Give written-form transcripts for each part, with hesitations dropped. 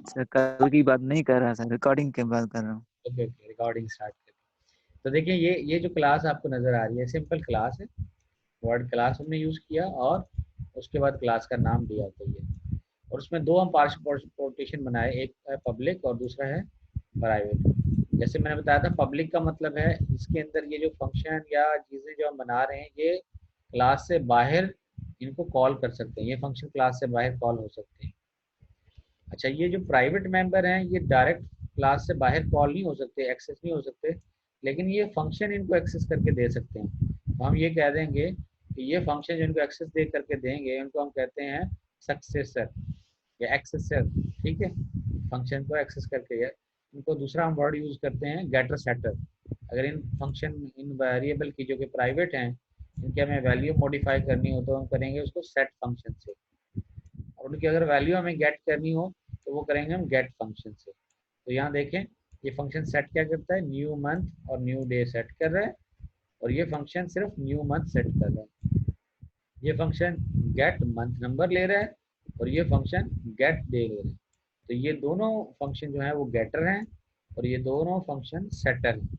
Sir कल की बात नहीं कर रहा सर, रिकॉर्डिंग की बात कर रहा हूँ। ओके ओके, रिकॉर्डिंग स्टार्ट करते। तो देखिए ये जो क्लास आपको नजर आ रही है सिंपल क्लास है। वर्ड क्लास हमने यूज किया और उसके बाद क्लास का नाम दिया तो ये, और उसमें दो हम पार्टिशन बनाए, एक है पब्लिक और दूसरा है प्राइवेट। जैसे मैंने बताया था पब्लिक का मतलब है इसके अंदर ये जो फंक्शन या चीज़ें जो हम बना रहे हैं ये क्लास से बाहर इनको कॉल कर सकते हैं, ये फंक्शन क्लास से बाहर कॉल हो सकते हैं। अच्छा, ये जो प्राइवेट मेंबर हैं ये डायरेक्ट क्लास से बाहर कॉल नहीं हो सकते, एक्सेस नहीं हो सकते, लेकिन ये फंक्शन इनको एक्सेस करके दे सकते हैं। तो हम ये कह देंगे कि ये फंक्शन जो इनको एक्सेस दे करके देंगे उनको हम कहते हैं सक्सेसर या एक्सेसर। ठीक है, फंक्शन को एक्सेस करके या इनको दूसरा हम वर्ड यूज करते हैं गेटर सेटर। अगर इन फंक्शन इन वेरिएबल की जो कि प्राइवेट हैं इनकी हमें वैल्यू मॉडिफाई करनी हो तो हम करेंगे उसको सेट फंक्शन से, और उनकी अगर वैल्यू हमें गेट करनी हो तो वो करेंगे हम गेट फंक्शन से। तो यहाँ देखें ये फंक्शन सेट क्या करता है, न्यू मंथ और न्यू डे सेट कर रहा है, और ये फंक्शन सिर्फ न्यू मंथ सेट कर रहा है। ये फंक्शन गेट मंथ नंबर ले रहा है और ये फंक्शन गेट डे ले रहा है। तो ये दोनों फंक्शन जो है वो गेटर हैं और ये दोनों फंक्शन सेटर हैं,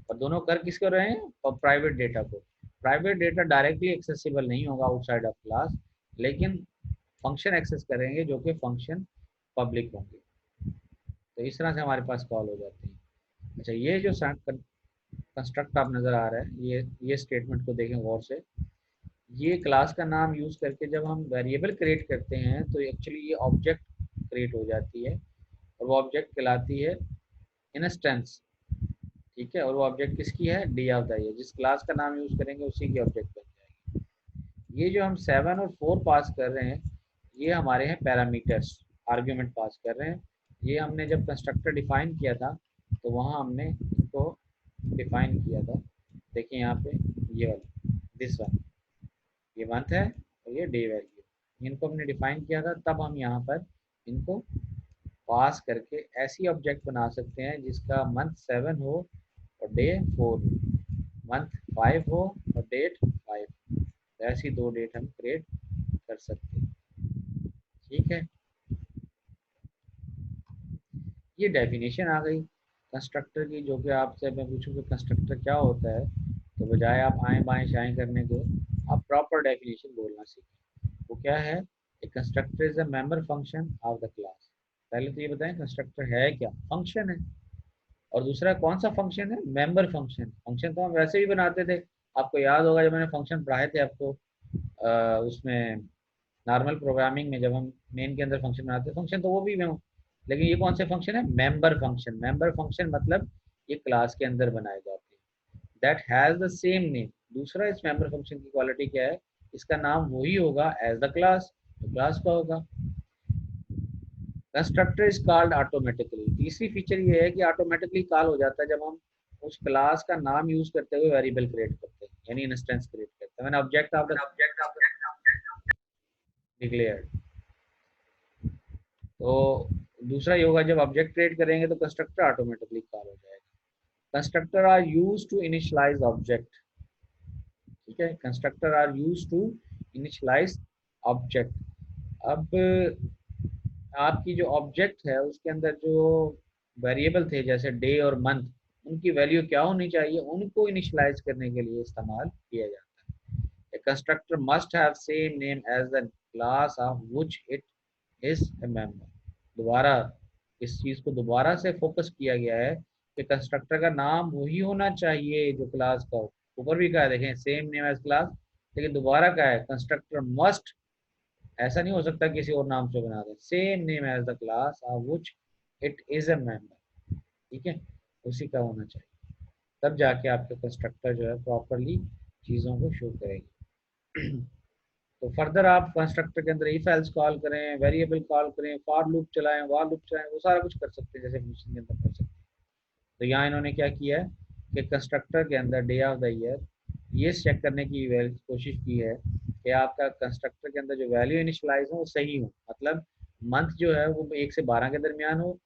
और दोनों कर किसको रहे हैं, और प्राइवेट डेटा को। प्राइवेट डेटा डायरेक्टली एक्सेसिबल नहीं होगा आउटसाइड ऑफ क्लास, लेकिन फंक्शन एक्सेस करेंगे जो कि फंक्शन पब्लिक होंगे। तो इस तरह से हमारे पास कॉल हो जाती है। अच्छा, ये जो कंस्ट्रक्ट आप नज़र आ रहा है ये स्टेटमेंट को देखें गौर से। ये क्लास का नाम यूज़ करके जब हम वेरिएबल क्रिएट करते हैं तो एक्चुअली ये ऑब्जेक्ट क्रिएट हो जाती है, और वो ऑब्जेक्ट कहलाती है इंस्टेंस। ठीक है, और वो ऑब्जेक्ट किसकी है, डी ऑफ द ईयर, जिस क्लास का नाम यूज़ करेंगे उसी की ऑब्जेक्ट बन जाएगी। ये जो हम 7 और 4 पास कर रहे हैं ये हमारे हैं पैरामीटर्स, आर्ग्यूमेंट पास कर रहे हैं। ये हमने जब कंस्ट्रक्टर डिफाइन किया था तो वहाँ हमने इनको डिफाइन किया था। देखिए यहाँ पे ये वाला दिस वन, ये मंथ है और ये डे वैल्यू, इनको हमने डिफाइन किया था। तब हम यहाँ पर इनको पास करके ऐसी ऑब्जेक्ट बना सकते हैं जिसका मंथ 7 हो और डे 4 हो, मंथ 5 हो और डेट 5, तो ऐसी दो डेट हम क्रिएट कर सकते हैं। ठीक है, ये डेफिनेशन आ गई कंस्ट्रक्टर की, जो कि आपसे मैं पूछूं कि कंस्ट्रक्टर क्या होता है तो बजाय आप आएँ बाएँ शाएँ करने के आप प्रॉपर डेफिनेशन बोलना सीखें। वो क्या है, एक constructor is a member function of the class. पहले तो ये बताएं कंस्ट्रक्टर है क्या, फंक्शन है, और दूसरा कौन सा फंक्शन है, मेंबर फंक्शन। फंक्शन तो हम वैसे ही बनाते थे, आपको याद होगा जब मैंने फंक्शन पढ़ाए थे आपको उसमें नॉर्मल प्रोग्रामिंग में, जब हम मेन के अंदर फंक्शन बनाते हैं फंक्शन तो वो भी में हो, लेकिन ये कौन से फंक्शन है, मेंबर फंक्शन। मेंबर फंक्शन मतलब ये क्लास के अंदर बनाए जाते हैं, that has the same name. दूसरा इस मेंबर फंक्शन की क्वालिटी क्या है, इसका नाम वही होगा एज द क्लास, तो क्लास का होगा। Constructor is called automatically. तीसरी फीचर ये है कि ऑटोमेटिकली कॉल हो जाता है जब हम उस क्लास का नाम यूज करते हुए वेरिएबल क्रिएट करते हैं, यानी इंस्टेंस क्रिएट करते हैं। मैंने ऑब्जेक्ट ऑफ द डिक्लेयर्ड, तो दूसरा ये होगा जब ऑब्जेक्ट क्रिएट करेंगे तो कंस्ट्रक्टर ऑटोमेटिकली कॉल हो जाएगा। Constructor are use to initialize object. ठीक है, constructor are use to initialize object. अब आपकी जो ऑब्जेक्ट है उसके अंदर जो वेरिएबल थे जैसे डे और मंथ, उनकी वैल्यू क्या होनी चाहिए, उनको इनिशियलाइज करने के लिए इस्तेमाल किया जाता है। A constructor must have same name as the class of which it is a member. दोबारा इस चीज को दोबारा से फोकस किया गया है कि कंस्ट्रक्टर का नाम वही होना चाहिए जो क्लास का हो। ऊपर भी कहा है देखें सेम नेम एज क्लास, लेकिन दोबारा क्या है, कंस्ट्रक्टर मस्ट, ऐसा नहीं हो सकता किसी और नाम से बना दें, same name as the class of which it is a member. ठीक है, उसी का होना चाहिए, तब जाके आपके कंस्ट्रक्टर जो है प्रॉपरली चीज़ों को शो करेगी। तो फर्दर आप कंस्ट्रक्टर के अंदर इफ एल्स कॉल करें, वेरिएबल कॉल करें, फॉर लूप चलाएं, वार लूप चलाएं, वो सारा कुछ कर सकते हैं जैसे फंक्शन के अंदर कर सकते हैं। तो यहाँ इन्होंने क्या किया है कि कंस्ट्रक्टर के अंदर डे ऑफ द ईयर ये चेक करने की कोशिश की है कि आपका कंस्ट्रक्टर के अंदर जो वैल्यू इनिशियलाइज हो वो सही हो, मतलब मंथ जो है वो 1 से 12 के दरमियान हो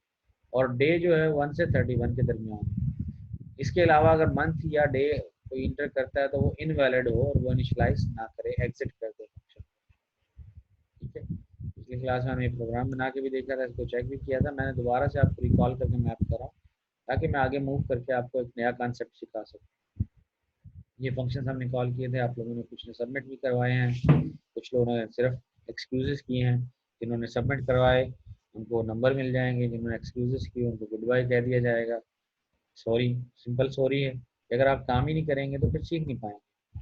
और डे जो है 1 से 31 के दरमियान हो। इसके अलावा अगर मंथ या डे कोई इंटर करता है तो वो इनवैलिड हो और वो इनिशियलाइज ना करे, एग्जिट कर दे फंक्शन। ठीक है, पिछली क्लास में हमने प्रोग्राम बना के भी देखा था, इसको चेक भी किया था। मैंने दोबारा से आपको रिकॉल करके मैप कर रहा हूँ ताकि मैं आगे मूव करके आपको एक नया कॉन्सेप्ट सिखा सकूँ। ये फंक्शंस हमने कॉल किए थे, आप लोगों ने कुछ ने सबमिट भी करवाए हैं, कुछ लोगों ने सिर्फ एक्सक्यूजेस किए हैं। जिन्होंने सबमिट करवाए उनको नंबर मिल जाएंगे, जिन्होंने एक्सक्यूजेस किए उनको गुड बाय कह दिया जाएगा। सॉरी, सिंपल सॉरी है। अगर आप काम ही नहीं करेंगे तो फिर सीख नहीं पाएंगे,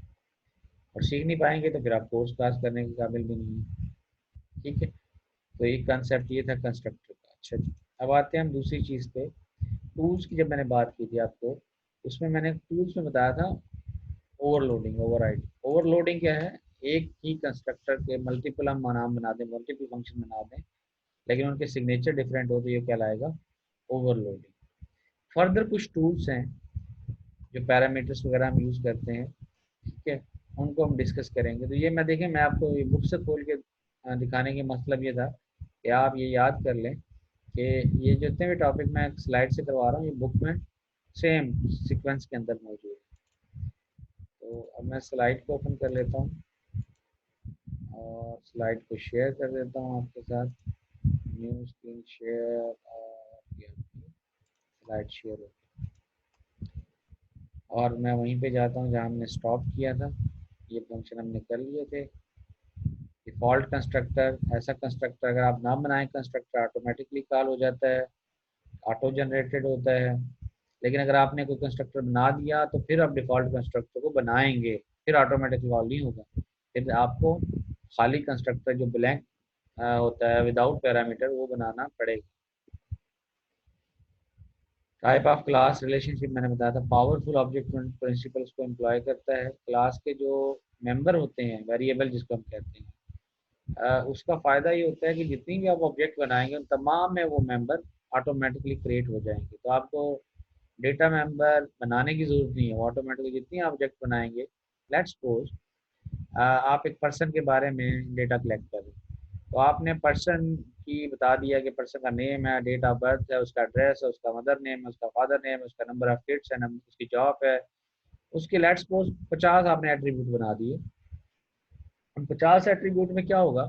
और सीख नहीं पाएंगे तो फिर आप कोर्स क्लास करने के काबिल भी नहीं है। ठीक है, तो एक कंसेप्ट ये था कंस्ट्रक्टर का। अच्छा जी, अब आते हैं हम दूसरी चीज़ पे। टूल्स की जब मैंने बात की थी आपको, उसमें मैंने टूल्स में बताया था ओवरलोडिंग, ओवरराइड। ओवरलोडिंग क्या है? एक ही कंस्ट्रक्टर के मल्टीपल हम नाम बना दें, मल्टीपल फंक्शन बना दें, लेकिन उनके सिग्नेचर डिफरेंट हो तो ये कहलाएगा ओवरलोडिंग। फर्दर कुछ टूल्स हैं जो पैरामीटर्स वगैरह हम यूज़ करते हैं, ठीक है, उनको हम डिस्कस करेंगे। तो ये मैं देखें, मैं आपको ये बुक से खोल के दिखाने का मतलब ये था कि आप ये याद कर लें कि ये जितने भी टॉपिक मैं स्लाइड से करवा रहा हूँ ये बुक में सेम सीक्वेंस के अंदर मौजूद है। तो अब मैं स्लाइड को ओपन कर लेता हूँ और स्लाइड को शेयर कर देता हूँ आपके साथ। न्यू स्क्रीन शेयर, और ये स्लाइड शेयर हो, और मैं वहीं पे जाता हूँ जहाँ हमने स्टॉप किया था। ये फंक्शन हमने कर लिए थे। डिफ़ॉल्ट कंस्ट्रक्टर, ऐसा कंस्ट्रक्टर अगर आप ना बनाएं कंस्ट्रक्टर ऑटोमेटिकली कॉल हो जाता है, ऑटो जनरेटेड होता है। लेकिन अगर आपने कोई कंस्ट्रक्टर बना दिया तो फिर आप डिफ़ॉल्ट कंस्ट्रक्टर को बनाएंगे, फिर ऑटोमेटिकली कॉल नहीं होगा। फिर आपको खाली कंस्ट्रक्टर जो ब्लैंक होता है विदाउट पैरामीटर वो बनाना पड़ेगा। टाइप ऑफ क्लास रिलेशनशिप मैंने बताया था, पावरफुल ऑब्जेक्ट प्रिंसिपल्स को एम्प्लॉय करता है। क्लास के जो मेंबर होते हैं, वेरिएबल जिसको हम कहते हैं, उसका फ़ायदा ये होता है कि जितनी भी आप ऑब्जेक्ट बनाएंगे उन तमाम में वो मेंबर ऑटोमेटिकली क्रिएट हो जाएंगे। तो आपको डेटा मेंबर बनाने की ज़रूरत नहीं है, वो ऑटोमेटिकली जितनी ऑब्जेक्ट बनाएंगे। लेट्स सपोज आप एक पर्सन के बारे में डेटा कलेक्ट कर रहे हैं, तो आपने पर्सन की बता दिया कि पर्सन का नेम है, डेट ऑफ बर्थ है, उसका एड्रेस है, उसका मदर नेम है, उसका फादर नेम है, उसका नंबर ऑफ किड्स है, उसकी जॉब है, उसके लेट्स सपोज 50 आपने एट्रीब्यूट बना दिए। उन 50 एट्रीब्यूट में क्या होगा,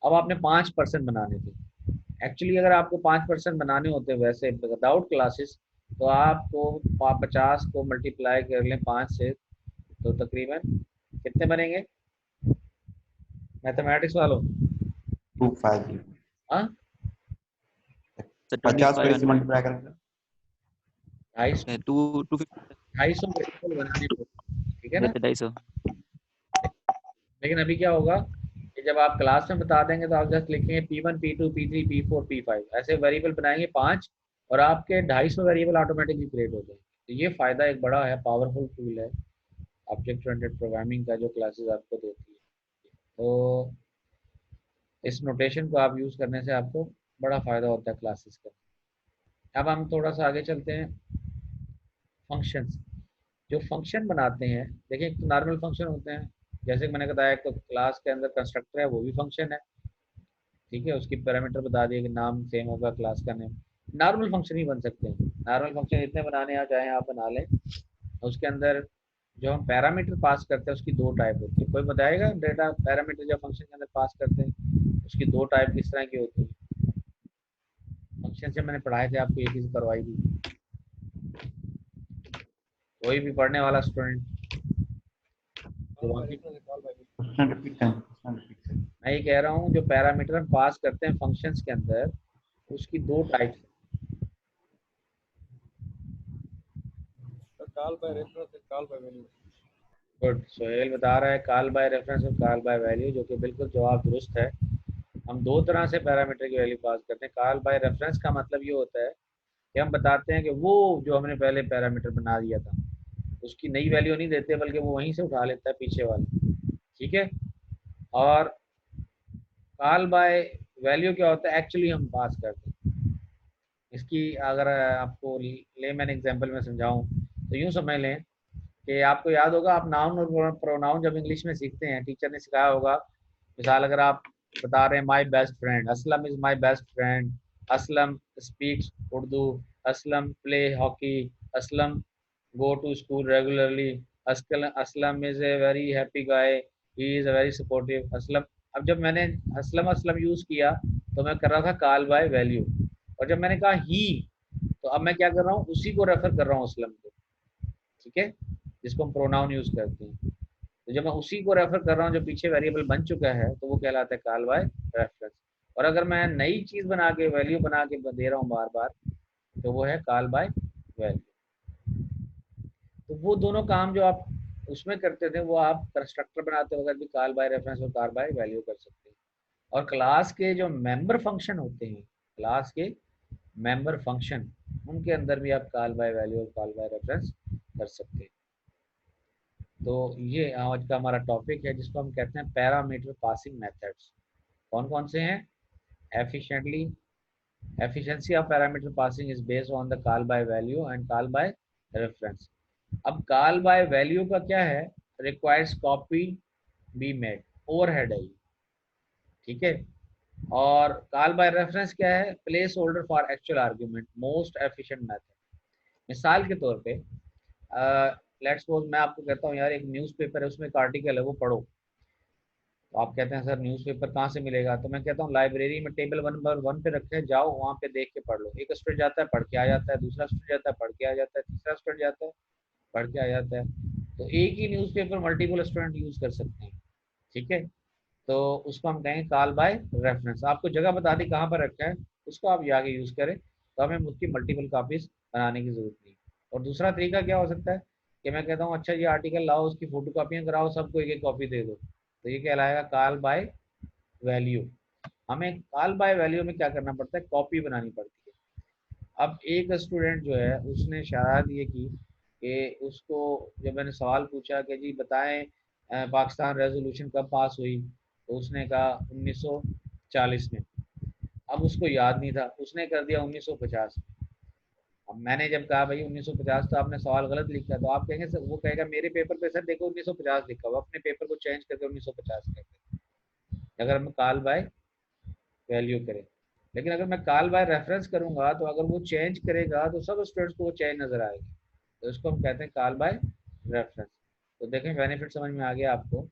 अब आपने 5% बनाने थे। एक्चुअली अगर आपको 5% बनाने होते वैसे विदाउट क्लासेस, तो आपको 50 को मल्टीप्लाई कर लें 5 से, तो तकरीबन कितने बनेंगे मैथमेटिक्स वालों? 250। हाँ, तो 50 को 25 इससे मल्टीप्लाई करेंगे ढाई सौ, टू 250 250 वेरिएबल बनाने को, ठीक है ना। विद 250। लेकिन अभी क्या होगा कि जब आप क्लास में बता देंगे तो आप जस्ट लिखेंगे P1 P2 P3 P4 P5 ऐसे वेरिएबल बनाएंगे 5, और आपके 250 वेरिएबल ऑटोमेटिकली क्रिएट हो जाएंगे। तो ये फ़ायदा एक बड़ा है, पावरफुल टूल है ऑब्जेक्ट ओरिएंटेड प्रोग्रामिंग का जो क्लासेस आपको देती है। तो इस नोटेशन को आप यूज़ करने से आपको बड़ा फ़ायदा होता है क्लासेस का। अब हम थोड़ा सा आगे चलते हैं। फंक्शंस, जो फंक्शन बनाते हैं, देखिए एक तो नॉर्मल फंक्शन होते हैं, जैसे कि मैंने बताया, एक तो क्लास के अंदर कंस्ट्रक्टर है वो भी फंक्शन है, ठीक है, उसकी पैरामीटर बता दिए कि नाम सेम होगा क्लास का नेम। नॉर्मल फंक्शन ही बन सकते हैं, नॉर्मल फंक्शन जितने बनाने आ चाहें आप बना लें। उसके अंदर जो हम पैरामीटर पास करते हैं उसकी दो टाइप होती है। कोई बताएगा डेटा पैरामीटर जब फंक्शन के अंदर पास करते हैं उसकी दो टाइप किस तरह की होती है? फंक्शन से मैंने पढ़ाए थे आपको, ये चीज़ करवाई थी, कोई भी पढ़ने वाला स्टूडेंट जो बाकी, क्वेश्चन रिपीट करें। मैं ये कह रहा हूँ जो पैरामीटर हम पास करते हैं फंक्शंस के अंदर उसकी दो टाइप्स हैं। Call by reference and call by value. Good, Sohail बता रहा है कॉल बाय रेफरेंस और कॉल बाय वैल्यू, जो कि बिल्कुल जवाब दुरुस्त है। हम दो तरह से पैरामीटर की वैल्यू पास करते हैं। कॉल बाय रेफरेंस का मतलब ये होता है कि हम बताते हैं कि वो जो हमने पहले पैरामीटर बना दिया था उसकी नई वैल्यू नहीं देते, बल्कि वो वहीं से उठा लेता है पीछे वाले, ठीक है। और कॉल बाय वैल्यू क्या होता है, एक्चुअली हम पास करते हैं। इसकी अगर आपको लेमैन एग्जांपल में समझाऊं तो यूँ समझ लें कि आपको याद होगा, आप नाउन और प्रोनाउन जब इंग्लिश में सीखते हैं टीचर ने सिखाया होगा। मिसाल अगर आप बता रहे हैं my best friend, Aslam is my best friend, Aslam speaks Urdu, Aslam play hockey, Aslam go to school regularly, Aslam is a very happy guy, he is a very supportive, Aslam. अब जब मैंने असलम असलम यूज किया तो मैं कर रहा था कॉल बाय वैल्यू, और जब मैंने कहा ही तो अब मैं क्या कर रहा हूँ, उसी को रेफर कर रहा हूँ असलम को, ठीक है, जिसको हम प्रोनाउन यूज करते हैं। तो जब मैं उसी को रेफर कर रहा हूँ जो पीछे वेरिएबल बन चुका है तो वो कहलाता है कॉल बाय रेफरेंस। और अगर मैं नई चीज बना के वैल्यू बना के दे रहा हूँ बार बार तो वो है कॉल बाय वैल्यू। तो वो दोनों काम जो आप उसमें करते थे वो आप कंस्ट्रक्टर बनाते वक्त भी कॉल बाय रेफरेंस और कॉल बाय वैल्यू कर सकते हैं। और क्लास के जो मेंबर फंक्शन होते हैं, क्लास के मेंबर फंक्शन, उनके अंदर भी आप कॉल बाय वैल्यू और कॉल बाय रेफरेंस कर सकते हैं। तो ये आज का हमारा टॉपिक है जिसको हम कहते हैं पैरामीटर पासिंग मेथड्स। कौन कौन से हैं? Efficiently, efficiency of parameter passing is based on the call by value and call by reference। अब call by value का क्या है? requires copy be made, overhead है ये, ठीक है। और call by reference क्या है? place holder for actual argument, most efficient method। मिसाल के तौर पे लेट्स सपोज मैं आपको कहता हूँ यार एक न्यूज़पेपर है उसमें एक आर्टिकल है वो पढ़ो, तो आप कहते हैं सर न्यूज़पेपर कहाँ से मिलेगा, तो मैं कहता हूँ लाइब्रेरी में टेबल 1 नंबर 1 पे रखे हैं, जाओ वहाँ पे देख के पढ़ लो। एक स्टूडेंट जाता है पढ़ के आ जाता है, दूसरा स्टूडेंट जाता है पढ़ के आ जाता है, तीसरा स्टूडेंट जाता है पढ़ के आ जाता है। तो एक ही न्यूज़पेपर मल्टीपल स्टूडेंट यूज कर सकते हैं, ठीक है। तो उसको हम कहेंगे कॉल बाय रेफरेंस। आपको जगह बता दी कहाँ पर रखा है, उसको आप जाके यूज करें, तो हमें उसकी मल्टीपल कॉपीज बनाने की जरूरत नहीं। और दूसरा तरीका क्या हो सकता है कि मैं कहता हूँ अच्छा ये आर्टिकल लाओ, उसकी फोटो कॉपियाँ कराओ, सबको एक एक कॉपी दे दो, तो ये कहलाएगा कॉल बाय वैल्यू। हमें कॉल बाय वैल्यू में क्या करना पड़ता है, कॉपी बनानी पड़ती है। अब एक स्टूडेंट जो है उसने शरारत ये की कि उसको जब मैंने सवाल पूछा कि जी बताएं पाकिस्तान रेजोल्यूशन कब पास हुई, तो उसने कहा 1940 में। अब उसको याद नहीं था, उसने कर दिया 1950 में। अब मैंने जब कहा भाई 1950 तो आपने सवाल गलत लिखा, तो आप कहेंगे सर, वो कहेगा मेरे पेपर पे सर देखो 1950 लिखा हुआ, अपने पेपर को चेंज करके 1950 कर दे, अगर हम कॉल बाय वैल्यू करें। लेकिन अगर मैं कॉल बाय रेफरेंस करूंगा तो अगर वो चेंज करेगा तो सब स्टूडेंट्स को वो चेंज नजर आएगी, तो इसको हम कहते हैं कॉल बाय रेफरेंस। तो देखें बेनिफिट समझ में आ गया आपको।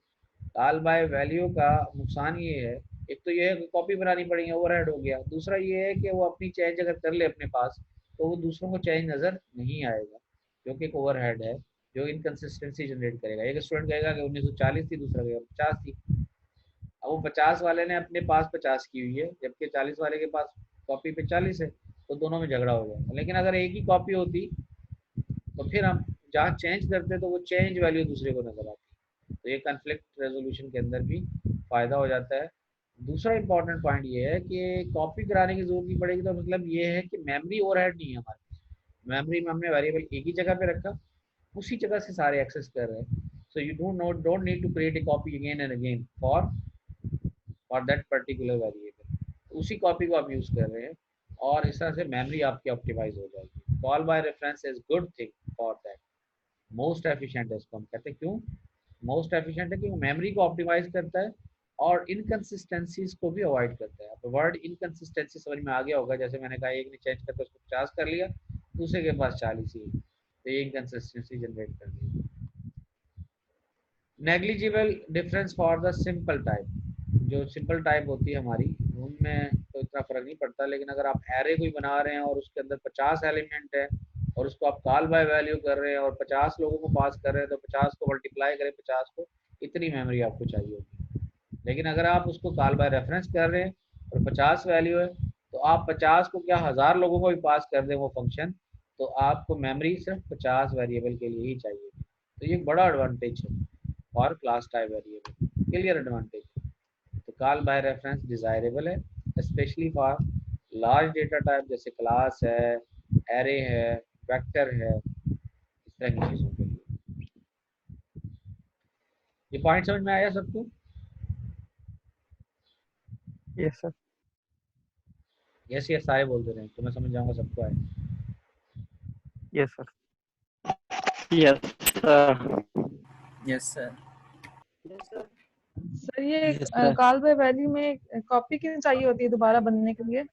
कॉल बाय वैल्यू का नुकसान ये है, एक तो ये है कि कॉपी बनानी पड़ेगी, ओवरहेड हो गया। दूसरा ये है कि वो अपनी चेंज अगर कर ले अपने पास तो वो दूसरों को चेंज नजर नहीं आएगा, क्योंकि एक ओवरहेड है जो इनकंसिस्टेंसी जनरेट करेगा। एक स्टूडेंट कहेगा कि 1940 थी, दूसरा कहेगा 50 थी। अब वो 50 वाले ने अपने पास 50 की हुई है जबकि 40 वाले के पास कॉपी पे 40 है, तो दोनों में झगड़ा हो जाएगा। लेकिन अगर एक ही कॉपी होती तो फिर हम जहाँ चेंज करते तो वो चेंज वैल्यू दूसरे को नजर आती, तो ये कन्फ्लिक्ट रेजोल्यूशन के अंदर भी फायदा हो जाता है। दूसरा इंपॉर्टेंट पॉइंट ये है कि कॉपी कराने की जरूरत नहीं पड़ेगी, तो मतलब ये है कि मेमोरी ओवरहेड नहीं है हमारे पास। मेमोरी में हमने वेरिएबल एक ही जगह पे रखा, उसी जगह से सारे एक्सेस कर रहे हैं। So you don't need to create a copy again and again for that particular variable, उसी कॉपी को आप यूज कर रहे हैं और इस तरह से मेमोरी आपकी ऑप्टिमाइज हो जाएगी। Call by reference is good thing for that, most efficient है इसको हम कहते हैं। क्यों मोस्ट एफिशिएंट है? क्योंकि मेमोरी को ऑप्टिमाइज करता है और इनकंसिस्टेंसीज को भी अवॉइड करता है। अब वर्ड इनकंसिस्टेंसी समझ में आ गया होगा, जैसे मैंने कहा एक ने चेंज करके उसको 50 कर लिया, दूसरे के पास 40 ही, तो ये इनकंसिस्टेंसी जनरेट कर दी। Negligible difference for the simple type, जो सिंपल टाइप होती है हमारी उनमें तो इतना फर्क नहीं पड़ता। लेकिन अगर आप एरे कोई बना रहे हैं और उसके अंदर 50 एलिमेंट है और उसको आप कॉल बाय वैल्यू कर रहे हैं और 50 लोगों को पास कर रहे हैं, तो 50 को मल्टीप्लाई करें 50 को, इतनी मेमोरी आपको चाहिए होगी। लेकिन अगर आप उसको कॉल बाय रेफरेंस कर रहे हैं और 50 वैल्यू है, तो आप 50 को क्या 1000 लोगों को भी पास कर दें वो फंक्शन, तो आपको मेमोरी सिर्फ 50 वेरिएबल के लिए ही चाहिए। तो ये बड़ा एडवांटेज है और class type variable, clear advantage. तो कॉल बाय रेफरेंस डिजायरेबल है, specially for large data type जैसे क्लास है, एरे है, वेक्टर है, इस तरह की चीजों के लिए। ये पॉइंट समझ में आया सबको? Yes sir. यस यस सारे बोल दे रहे हैं तो मैं समझ जाऊंगा सबको आया। Yes sir. Yes sir. Yes sir. Sir ये yes sir. Call by value में कॉपी क्यों चाहिए होती है दोबारा बनने के लिए?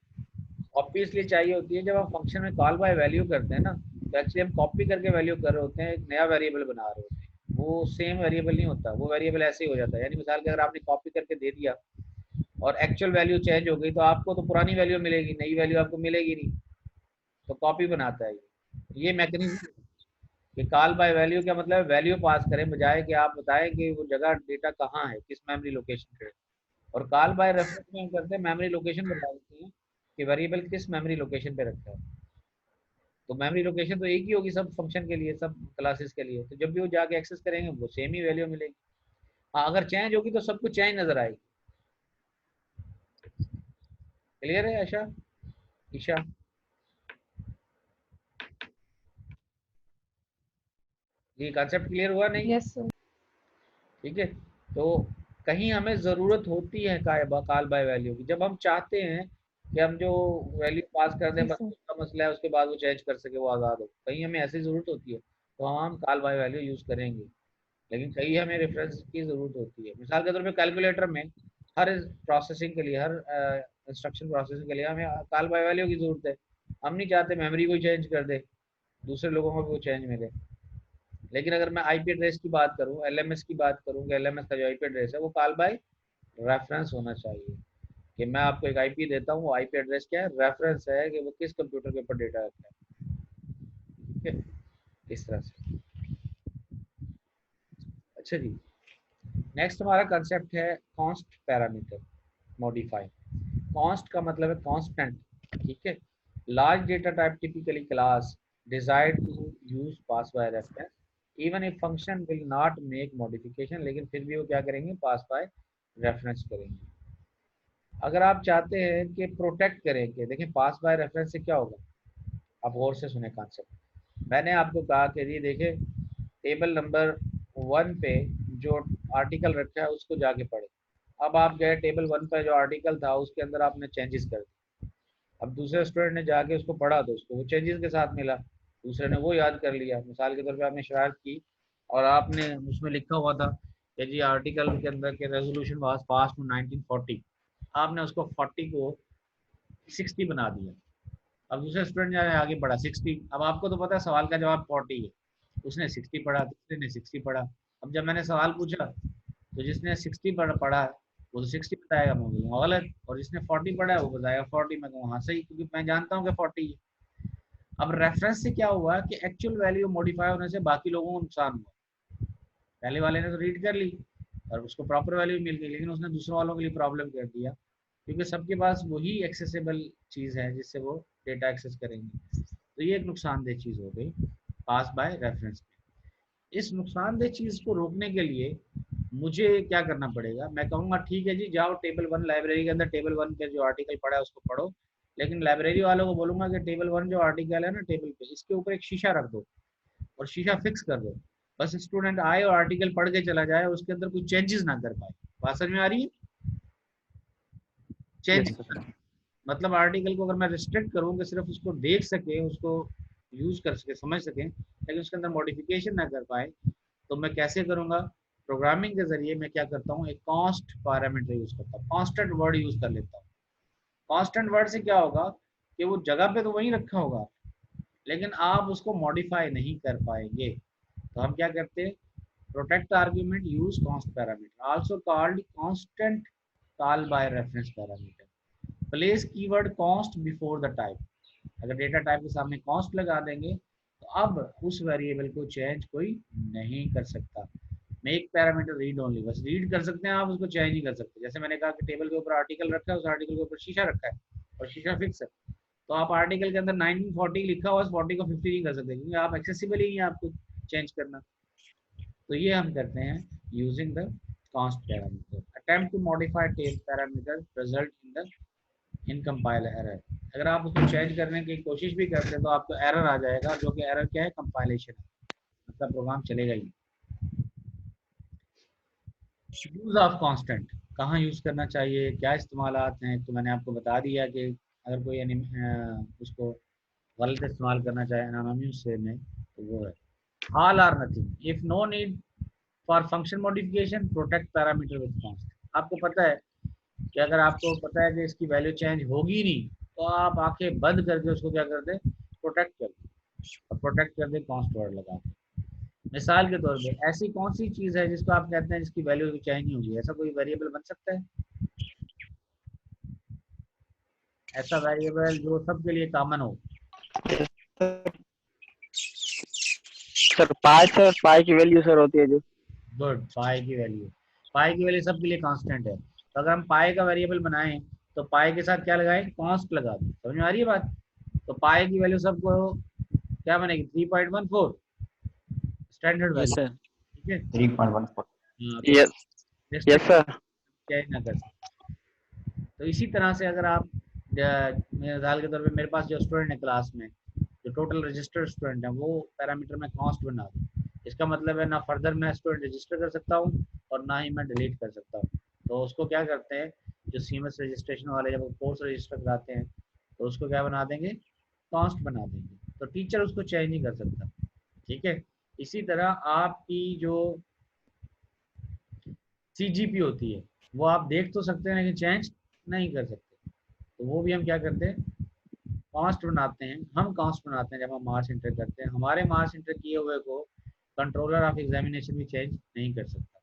कॉपी इसलिए चाहिए होती है, जब हम फंक्शन में कॉल बाय वैल्यू करते हैं ना, तो एक्चुअली हम कॉपी करके वैल्यू कर रहे होते हैं, एक नया वेरिएबल बना रहे होते हैं। वो सेम वेरिएबल नहीं होता, वो वेरिएबल ऐसे ही हो जाता है। यानी मिसाल के अगर आपने कॉपी करके दे दिया और एक्चुअल वैल्यू चेंज हो गई तो आपको तो पुरानी वैल्यू मिलेगी, नई वैल्यू आपको मिलेगी नहीं, तो कॉपी बनाता है ये मैकेनिज्म। कि कॉल बाय वैल्यू क्या मतलब है, वैल्यू पास करें बजाय कि आप बताएं कि वो जगह डेटा कहाँ है, किस मेमोरी लोकेशन पे है। और कॉल बाय रेफरेंस में हम करते हैं मेमोरी लोकेशन बता देते हैं कि वेरिएबल किस मेमोरी लोकेशन पे रखा है। तो मेमोरी लोकेशन तो एक ही होगी सब फंक्शन के लिए, सब क्लासेस के लिए, तो जब भी वो जाके एक्सेस करेंगे वो सेम ही वैल्यू मिलेगी। हाँ अगर चेंज होगी तो सब कुछ चेंज नजर आएगी। क्लियर है आशा, ईशा? ये कॉन्सेप्ट क्लियर हुआ नहीं? Yes sir. ठीक है। तो कहीं हमें ज़रूरत होती है कॉल बाय वैल्यू की, जब हम चाहते हैं कि हम जो वैल्यू पास कर दें जी बस सर। उसका मसला है, उसके बाद वो चेंज कर सके, वो आज़ाद हो, कहीं हमें ऐसी ज़रूरत होती है तो हम कॉल बाय वैल्यू यूज़ करेंगे। लेकिन कहीं हमें रेफरेंस की ज़रूरत होती है। मिसाल के तौर पे कैलकुलेटर में हर प्रोसेसिंग के लिए, हर इंस्ट्रक्शन प्रोसेसिंग के लिए हमें कॉल बाय वैल्यू की ज़रूरत है। हम नहीं चाहते मेमोरी को चेंज कर दे, दूसरे लोगों को भी वो चेंज मिले। लेकिन अगर मैं आईपी एड्रेस की बात करूं, एलएमएस की बात करूं, कि एलएमएस का जो आईपी एड्रेस है वो कॉल बाय रेफरेंस होना चाहिए। कि मैं आपको एक आईपी देता हूँ, वो आईपी एड्रेस क्या है, रेफरेंस है कि वो किस कंप्यूटर के ऊपर डेटा रखता है। ठीक है, इस तरह से। अच्छा जी, नेक्स्ट हमारा कंसेप्ट है कॉन्स्ट पैरामीटर मॉडिफाई। कॉन्स्ट का मतलब है कांस्टेंट। ठीक है। Large data type typically class desired to use pass by reference even if function will not make modification, लेकिन फिर भी वो क्या करेंगे, पास बाय रेफरेंस करेंगे। अगर आप चाहते हैं कि प्रोटेक्ट करें, कि देखिए पास बाय रेफरेंस से क्या होगा, आप गौर से सुने कॉन्सेप्ट। मैंने आपको कहा कि जी देखिए टेबल नंबर 1 पे जो आर्टिकल रखा है उसको जाके पढ़े। अब आप गए टेबल 1 पे जो आर्टिकल था उसके अंदर आपने चेंजेस कर दिए। अब दूसरे स्टूडेंट ने जाके उसको पढ़ा तो उसको वो चेंजेस के साथ मिला, दूसरे ने वो याद कर लिया। मिसाल के तौर पे आपने शरारत की और आपने उसमें लिखा हुआ था कि जी आर्टिकल के अंदर के रेजोल्यूशन वाज पास टू 1940, आपने उसको 40 को 60 बना दिया। अब दूसरे स्टूडेंट ने आगे पढ़ा 60। अब आपको तो पता है सवाल का जवाब 40 है, उसने 60 पढ़ा, दूसरे ने 60 पढ़ा। अब जब मैंने सवाल पूछा तो जिसने 60 पढ़ा वो तो 60 बताएगा, मैं बोलूँगा गलत, और जिसने 40 पढ़ा है वो बताएगा 40, मैं कहूँ हाँ सही, क्योंकि मैं जानता हूँ कि 40 है। अब रेफरेंस से क्या हुआ कि एक्चुअल वैल्यू मॉडिफाई होने से बाकी लोगों को नुकसान हुआ। पहले वाले ने तो रीड कर ली और उसको प्रॉपर वैल्यू मिल गई, लेकिन उसने दूसरों वालों के लिए प्रॉब्लम कर दिया, क्योंकि सबके पास वही एक्सेसिबल चीज़ है जिससे वो डेटा एक्सेस करेंगे। तो ये एक नुकसानदेह चीज़ हो गई पास बाय रेफरेंस। इस नुकसानदेह चीज़ को रोकने के लिए मुझे क्या करना पड़ेगा, मैं कहूँगा ठीक है जी जाओ टेबल 1 लाइब्रेरी के अंदर टेबल 1 पे जो आर्टिकल पढ़ा है उसको पढ़ो, लेकिन लाइब्रेरी वालों को बोलूँगा कि टेबल 1 जो आर्टिकल है ना टेबल पे, इसके ऊपर एक शीशा रख दो और शीशा फिक्स कर दो। बस स्टूडेंट आए और आर्टिकल पढ़ के चला जाए, उसके अंदर कोई चेंजेस ना कर पाए। बात समझ में आ रही है? Change yes sir. मतलब आर्टिकल को अगर मैं रिस्ट्रिक्ट करूँ कि सिर्फ उसको देख सके, उसको यूज कर सके, समझ सकें, लेकिन उसके अंदर मॉडिफिकेशन ना कर पाए, तो मैं कैसे करूँगा? प्रोग्रामिंग के जरिए मैं क्या करता हूँ, एक कॉन्स्ट पैरामीटर यूज करता हूँ, कांस्टेंट वर्ड यूज कर लेता हूँ। कांस्टेंट वर्ड से क्या होगा कि वो जगह पे तो वहीं रखा होगा, लेकिन आप उसको मॉडिफाई नहीं कर पाएंगे। तो हम क्या करते हैं, protect argument use const parameter also called constant call by reference parameter. Place keyword const before the type. अगर डेटा टाइप के सामने कॉन्स्ट लगा देंगे तो अब उस वेरिएबल को चेंज कोई नहीं कर सकता। मेक पैरामीटर रीड ओनली, बस रीड कर सकते हैं आप, उसको चेंज नहीं कर सकते। जैसे मैंने कहा कि टेबल के ऊपर आर्टिकल रखा है, उस आर्टिकल के ऊपर शीशा रखा है और शीशा फिक्स है, तो आप आर्टिकल के अंदर 1940 लिखा हुआ 40 को 50 नहीं कर सकते, क्योंकि आप एक्सेसिबल ही नहीं है आपको चेंज करना। तो ये हम करते हैं using the const parameter. Attempt to modify table parameter result in the in compile error. अगर आप उसको चेंज करने की कोशिश भी करते हैं तो आपको एरर आ जाएगा, जो कि एरर क्या है, कंपाइलेशन है, मतलब प्रोग्राम चलेगा ही। यूज ऑफ कांस्टेंट कहाँ यूज करना चाहिए, क्या इस्तेमालात हैं, तो मैंने आपको बता दिया कि अगर कोई उसको गलत इस्तेमाल करना चाहे एनोनिमस से में, तो वो है all or nothing if no need for function modification protect parameter with const. आपको पता है कि अगर आपको पता है कि इसकी वैल्यू चेंज होगी नहीं, तो आप आंखें बंद करके उसको क्या कर दें, प्रोटेक्ट कर दें, और प्रोटेक्ट कर दें कांस्ट वर्ड लगा के। मिसाल के तौर पे ऐसी कौन सी चीज़ है जिसको आप कहते हैं जिसकी वैल्यू चेंज नहीं होगी, ऐसा कोई वेरिएबल बन सकता है? ऐसा वेरिएबल जो सबके लिए कॉमन हो। सर पाई सर, पाई की वैल्यू सर होती है जो। गुड, पाई की वैल्यू, पाई की वैल्यू सबके लिए कांस्टेंट है। तो अगर हम पाई का वेरिएबल बनाएं तो पाई के साथ क्या लगाएं, कॉन्स्ट लगा दें। समझ में आ रही है बात? तो पाई की वैल्यू सबको क्या बनेगी, 3.14 स्टैंडर्ड Yes, वैल्यू। sir. ठीक है, 3.14. हाँ, तो यस यस सर। चेंज ना कर सकते। तो इसी तरह से अगर आप मिसाल के तौर पे मेरे पास जो स्टूडेंट है क्लास में, जो टोटल रजिस्टर्ड स्टूडेंट है, वो पैरामीटर में कॉन्स्ट बना दूँ, इसका मतलब है ना फर्दर मैं स्टूडेंट रजिस्टर कर सकता हूँ और ना ही मैं डिलीट कर सकता हूँ। तो उसको क्या करते हैं, जो सीएमएस रजिस्ट्रेशन वाले जब कोर्स रजिस्टर कराते हैं तो उसको क्या बना देंगे, कॉन्स्ट बना देंगे। तो टीचर उसको चेंज नहीं कर सकता। ठीक है, इसी तरह आपकी जो सीजीपी होती है वो आप देख तो सकते हैं लेकिन चेंज नहीं कर सकते। तो वो भी हम क्या करते हैं, कॉस्ट बनाते हैं। हम कॉस्ट बनाते हैं जब हम मार्क्स इंटर करते हैं। हमारे मार्क्स इंटर किए हुए को कंट्रोलर ऑफ एग्जामिनेशन भी चेंज नहीं कर सकता।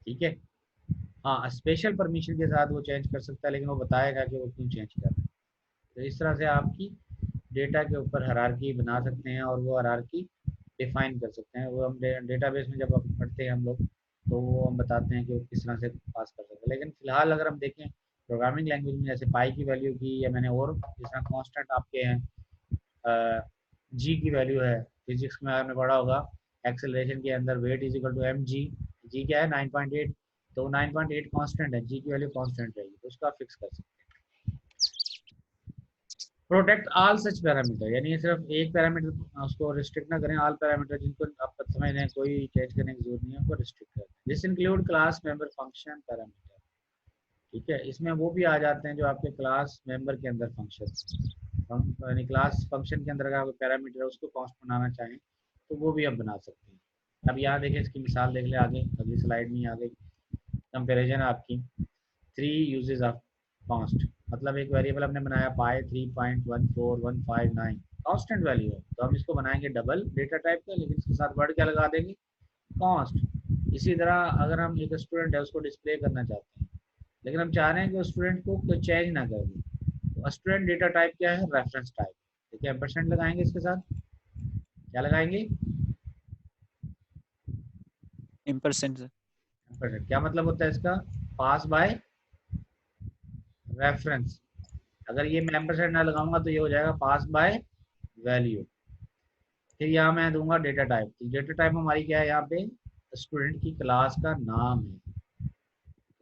ठीक है, हाँ स्पेशल परमिशन के साथ वो चेंज कर सकता है, लेकिन वो बताएगा कि वो क्यों चेंज कर रहा है। तो इस तरह से आपकी डेटा के ऊपर हायरार्की बना सकते हैं और वो हायरार्की डिफाइन कर सकते हैं। वो हम डेटाबेस में जब पढ़ते हैं हम लोग तो वो हम बताते हैं कि वो किस तरह से पास कर सकते हैं। लेकिन फिलहाल अगर हम देखें प्रोग्रामिंग लैंग्वेज में, जैसे पाई की वैल्यू की, या मैंने और जिस तरह कॉन्स्टेंट आपके हैं, जी की वैल्यू है, फिजिक्स में आपने पढ़ा होगा एक्सेलरेशन के अंदर wait is equal to M G. जी क्या है, 9.8। तो 9.8 कांस्टेंट है, जी की वैल्यू कांस्टेंट रहेगी, तो उसका फिक्स कर सकते हैं। प्रोटेक्ट ऑल सच पैरामीटर, यानी सिर्फ एक पैरामीटर उसको रिस्ट्रिक्ट ना करें, ऑल पैरामीटर जिनको आप समझ रहे हैं कोई चेंज करने की जरूरत नहीं है उनको रिस्ट्रिक्ट करें। This include class member function parameter. ठीक है, इसमें वो भी आ जाते हैं जो आपके क्लास मेंबर के अंदर फंक्शन, यानी क्लास फंक्शन के अंदर अगर आप पैरामीटर उसको कॉस्ट बनाना चाहें तो वो भी आप बना सकते हैं। अब यहाँ देखें, इसकी मिसाल देख ले आगे, अगली स्लाइड में आ गई कंपेरिजन आपकी 3 यूजेस ऑफ कॉन्स्ट। मतलब एक वेरिएबल हमने बनाया पाई 3.14159 कांस्टेंट वैल्यू है, तो हम इसको बनाएंगे डबल डेटा टाइप का, लेकिन इसके साथ वर्ड क्या लगा देंगे, कॉस्ट। इसी तरह अगर हम एक स्टूडेंट है उसको डिस्प्ले करना चाहते हैं, लेकिन हम चाह रहे हैं कि उस स्टूडेंट को कोई चेंज ना कर दे, तो स्टूडेंट डेटा टाइप क्या है, रेफरेंस टाइप। ठीक है, परसेंट लगाएंगे, इसके साथ क्या लगाएंगे, Ampersand, sir. परसेंट। क्या मतलब होता है इसका, पास बाय रेफरेंस। अगर ये मैं एम्परसेंड ना लगाऊंगा तो ये हो जाएगा पास बाय वैल्यू। फिर यहाँ मैं दूंगा डेटा टाइप। डेटा टाइप हमारी क्या है, यहाँ पे स्टूडेंट की क्लास का नाम है।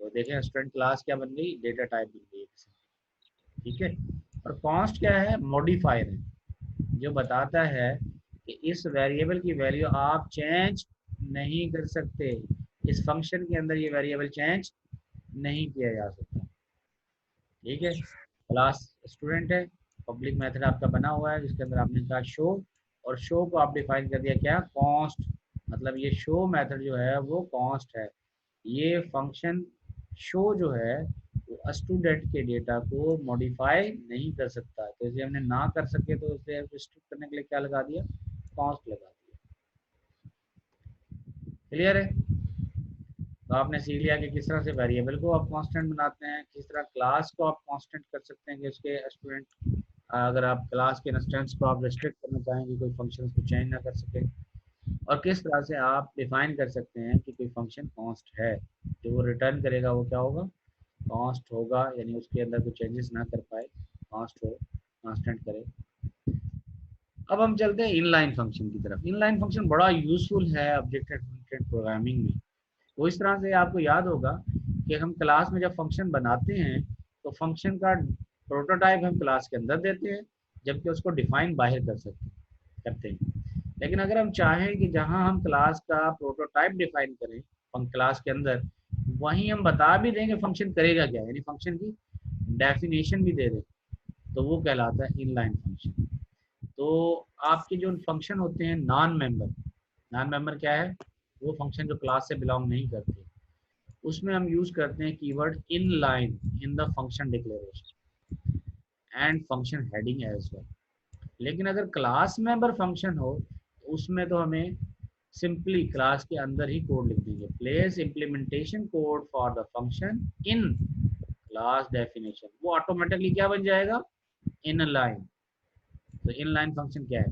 तो देखें स्टूडेंट क्लास क्या बन गई, डेटा टाइप बन गई। ठीक है, और कॉन्स्ट क्या है, मॉडिफायर है, जो बताता है कि इस वेरिएबल की वैल्यू आप चेंज नहीं कर सकते। इस फंक्शन के अंदर ये वेरिएबल चेंज नहीं किया जा सकता। ठीक है, क्लास स्टूडेंट है, पब्लिक मेथड आपका बना हुआ है जिसके अंदर आपने कहा शो, और शो को आप डिफाइन कर दिया क्या, कॉन्स्ट। मतलब ये शो मेथड जो है वो कॉन्स्ट है। ये फंक्शन शो जो है वो स्टूडेंट के डेटा को मॉडिफाई नहीं कर सकता। तो इसे हमने ना कर सके तो इसे रिस्ट्रिक्ट करने के लिए क्या लगा दिया, कॉन्स्ट लगा दिया। क्लियर है? तो आपने सीख लिया कि किस तरह से वेरिएबल को आप कांस्टेंट बनाते हैं, किस तरह क्लास को आप कांस्टेंट कर सकते हैं कि उसके स्टूडेंट, अगर आप क्लास के इंस्टेंस को आप रिस्ट्रिक्ट करना चाहें कि कोई फंक्शन को चेंज ना कर सके, और किस तरह से आप डिफाइन कर सकते हैं कि कोई फंक्शन कॉन्स्ट है, जो वो रिटर्न करेगा वो क्या होगा, कॉन्स्ट होगा, यानी उसके अंदर कोई चेंजेस ना कर पाए, कॉन्स्ट हो, कांस्टेंट करे। अब हम चलते हैं इनलाइन फंक्शन की तरफ। इनलाइन फंक्शन बड़ा यूजफुल है ऑब्जेक्ट ओरिएंटेड प्रोग्रामिंग में। तो इस तरह से आपको याद होगा कि हम क्लास में जब फंक्शन बनाते हैं तो फंक्शन का प्रोटोटाइप हम क्लास के अंदर देते हैं, जबकि उसको डिफाइन बाहर करते हैं। लेकिन अगर हम चाहें कि जहां हम क्लास का प्रोटोटाइप डिफाइन करें क्लास के अंदर, वहीं हम बता भी देंगे फंक्शन करेगा क्या, यानी फंक्शन की डेफिनेशन भी दे दें, तो वो कहलाता है इनलाइन फंक्शन। तो आपके जो फंक्शन होते हैं नॉन मेंबर क्या है, वो फंक्शन जो क्लास से बिलोंग नहीं करते, उसमें हम यूज करते हैं keyword inline in the function declaration and function heading as well. लेकिन अगर क्लास मेंबर फंक्शन हो तो उसमें तो हमें सिंपली क्लास के अंदर ही कोड लिख देंगे, place implementation code for the function in class definition. वो ऑटोमेटिकली क्या बन जाएगा, इन लाइन। तो इन लाइन फंक्शन क्या है?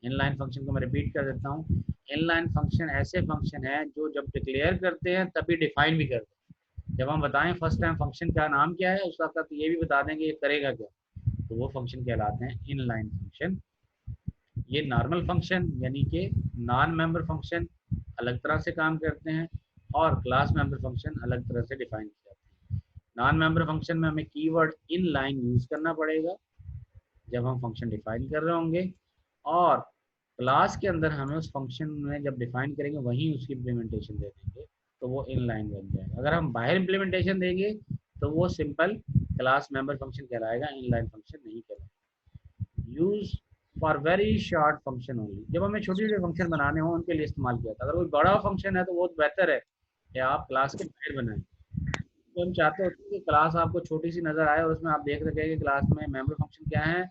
इन लाइन फंक्शन को मैं रिपीट कर देता हूँ। इन लाइन फंक्शन ऐसे फंक्शन है जो जब डिक्लेयर करते हैं तभी डिफाइन भी करते हैं। जब हम बताएं फर्स्ट टाइम फंक्शन का नाम क्या है, उस वक्त ये भी बता देंगे ये करेगा क्या, तो वो फंक्शन कहलाते हैं इन लाइन फंक्शन। ये नॉर्मल फंक्शन यानी कि नॉन मेंबर फंक्शन अलग तरह से काम करते हैं और क्लास मेंबर फंक्शन अलग तरह से डिफाइन किए जाते हैं। नॉन मेंबर फंक्शन में हमें कीवर्ड इन लाइन यूज करना पड़ेगा जब हम फंक्शन डिफाइन कर रहे होंगे, और क्लास के अंदर हमें उस फंक्शन में जब डिफाइन करेंगे वहीं उसकी इम्प्लीमेंटेशन दे देंगे, तो वो इन लाइन बन जाएगा। अगर हम बाहर इम्प्लीमेंटेशन देंगे तो वो सिंपल क्लास मेंबर फंक्शन कहलाएगा, इन लाइन फंक्शन नहीं कहलाएगा। Use for very short function only, जब हमें छोटे छोटे फंक्शन बनाने हो उनके लिए इस्तेमाल किया था। अगर कोई बड़ा फंक्शन है तो बहुत बेहतर है कि आप क्लास के बाहर बनाएं। तो हम चाहते होते हैं कि क्लास आपको छोटी सी नज़र आए और उसमें आप देख सकें कि क्लास में मेंबर फंक्शन क्या है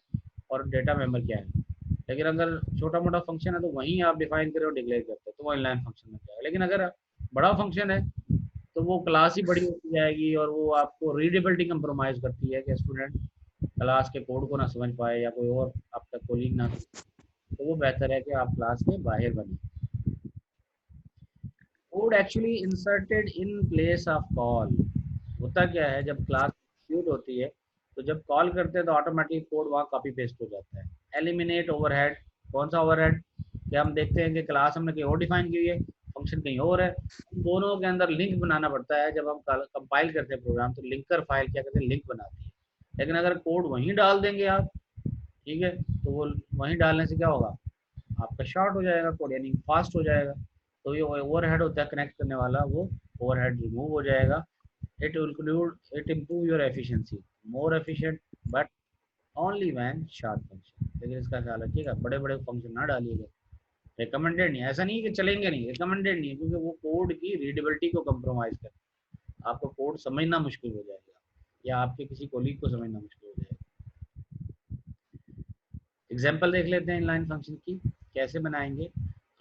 और डेटा मेंबर क्या है। लेकिन अगर छोटा मोटा फंक्शन है तो वहीं आप डिफाइन करें और डिक्लेयर करते हैं तो वो इनलाइन फंक्शन में जाएगा। लेकिन अगर बड़ा फंक्शन है तो वो क्लास ही बड़ी होती जाएगी और वो आपको रीडेबिलिटी कंप्रोमाइज़ करती है कि स्टूडेंट क्लास के कोड को ना समझ पाए या कोई और आपका कोलिंग ना, तो वो बेहतर है कि आप क्लास के बाहर बने। Code actually inserted in place of call. होता क्या है, जब क्लास एग्जीक्यूट होती है तो जब कॉल करते हैं तो ऑटोमेटिक कोड वहाँ कॉपी पेस्ट हो जाता है। Eliminate overhead. कौन सा ओवरहेड? कि हम देखते हैं कि क्लास हमने कहीं और डिफाइन की है, फंक्शन कहीं और है, उन दोनों के अंदर लिंक बनाना पड़ता है। जब हम कंपाइल करते हैं प्रोग्राम तो लिंकर फाइल क्या करते हैं, लिंक बनाती है। लेकिन अगर कोड वहीं डाल देंगे आप, ठीक है, तो वो वहीं डालने से क्या होगा, आपका शॉर्ट हो जाएगा कोड, यानी फास्ट हो जाएगा। तो ये ओवरहेड होता है कनेक्ट करने वाला, वो ओवरहेड रिमूव हो जाएगा। It will include, it improve your efficiency, more efficient, but only when short function। लेकिन इसका ख्याल रखिएगा बड़े बड़े फंक्शन ना डालिएगा। रिकमेंडेड नहीं, ऐसा नहीं कि चलेंगे नहीं, रिकमेंडेड नहीं है, क्योंकि वो कोड की रीडेबिलिटी को कंप्रोमाइज कर, आपको कोड समझना मुश्किल हो जाएगा या आपके किसी कोलीग को समझना मुश्किल हो जाएगा। एग्जाम्पल देख लेते हैं इनलाइन फंक्शन की कैसे बनाएंगे।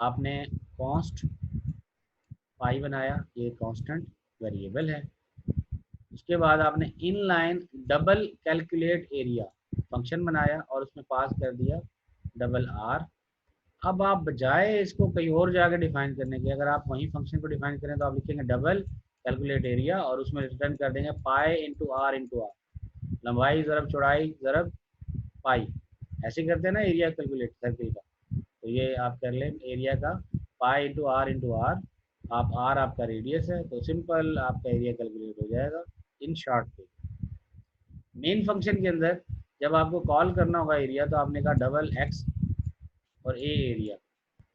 आपने कॉन्स्ट पाई बनाया, ये कांस्टेंट वेरिएबल है। उसके बाद आपने inline double calculate area function बनाया और उसमें पास कर दिया डबल आर। अब आप बजाय इसको कहीं और जाकर डिफाइन करने के, अगर आप वही फंक्शन को डिफाइन करें तो आप लिखेंगे डबल कैलकुलेट एरिया और उसमें रिटर्न कर देंगे पाई इंटू आर, लंबाई ज़रब चौड़ाई ज़रब पाई। ऐसे करते हैं ना एरिया कैलकुलेट सर्किल का, तो ये आप कर लें एरिया का पाई इंटू आर, आप आर आपका रेडियस है तो सिंपल आपका एरिया कैलकुलेट हो जाएगा इन शॉर्ट पे। मेन फंक्शन के अंदर जब आपको कॉल करना होगा एरिया तो आपने कहा डबल एक्स और ए एरिया,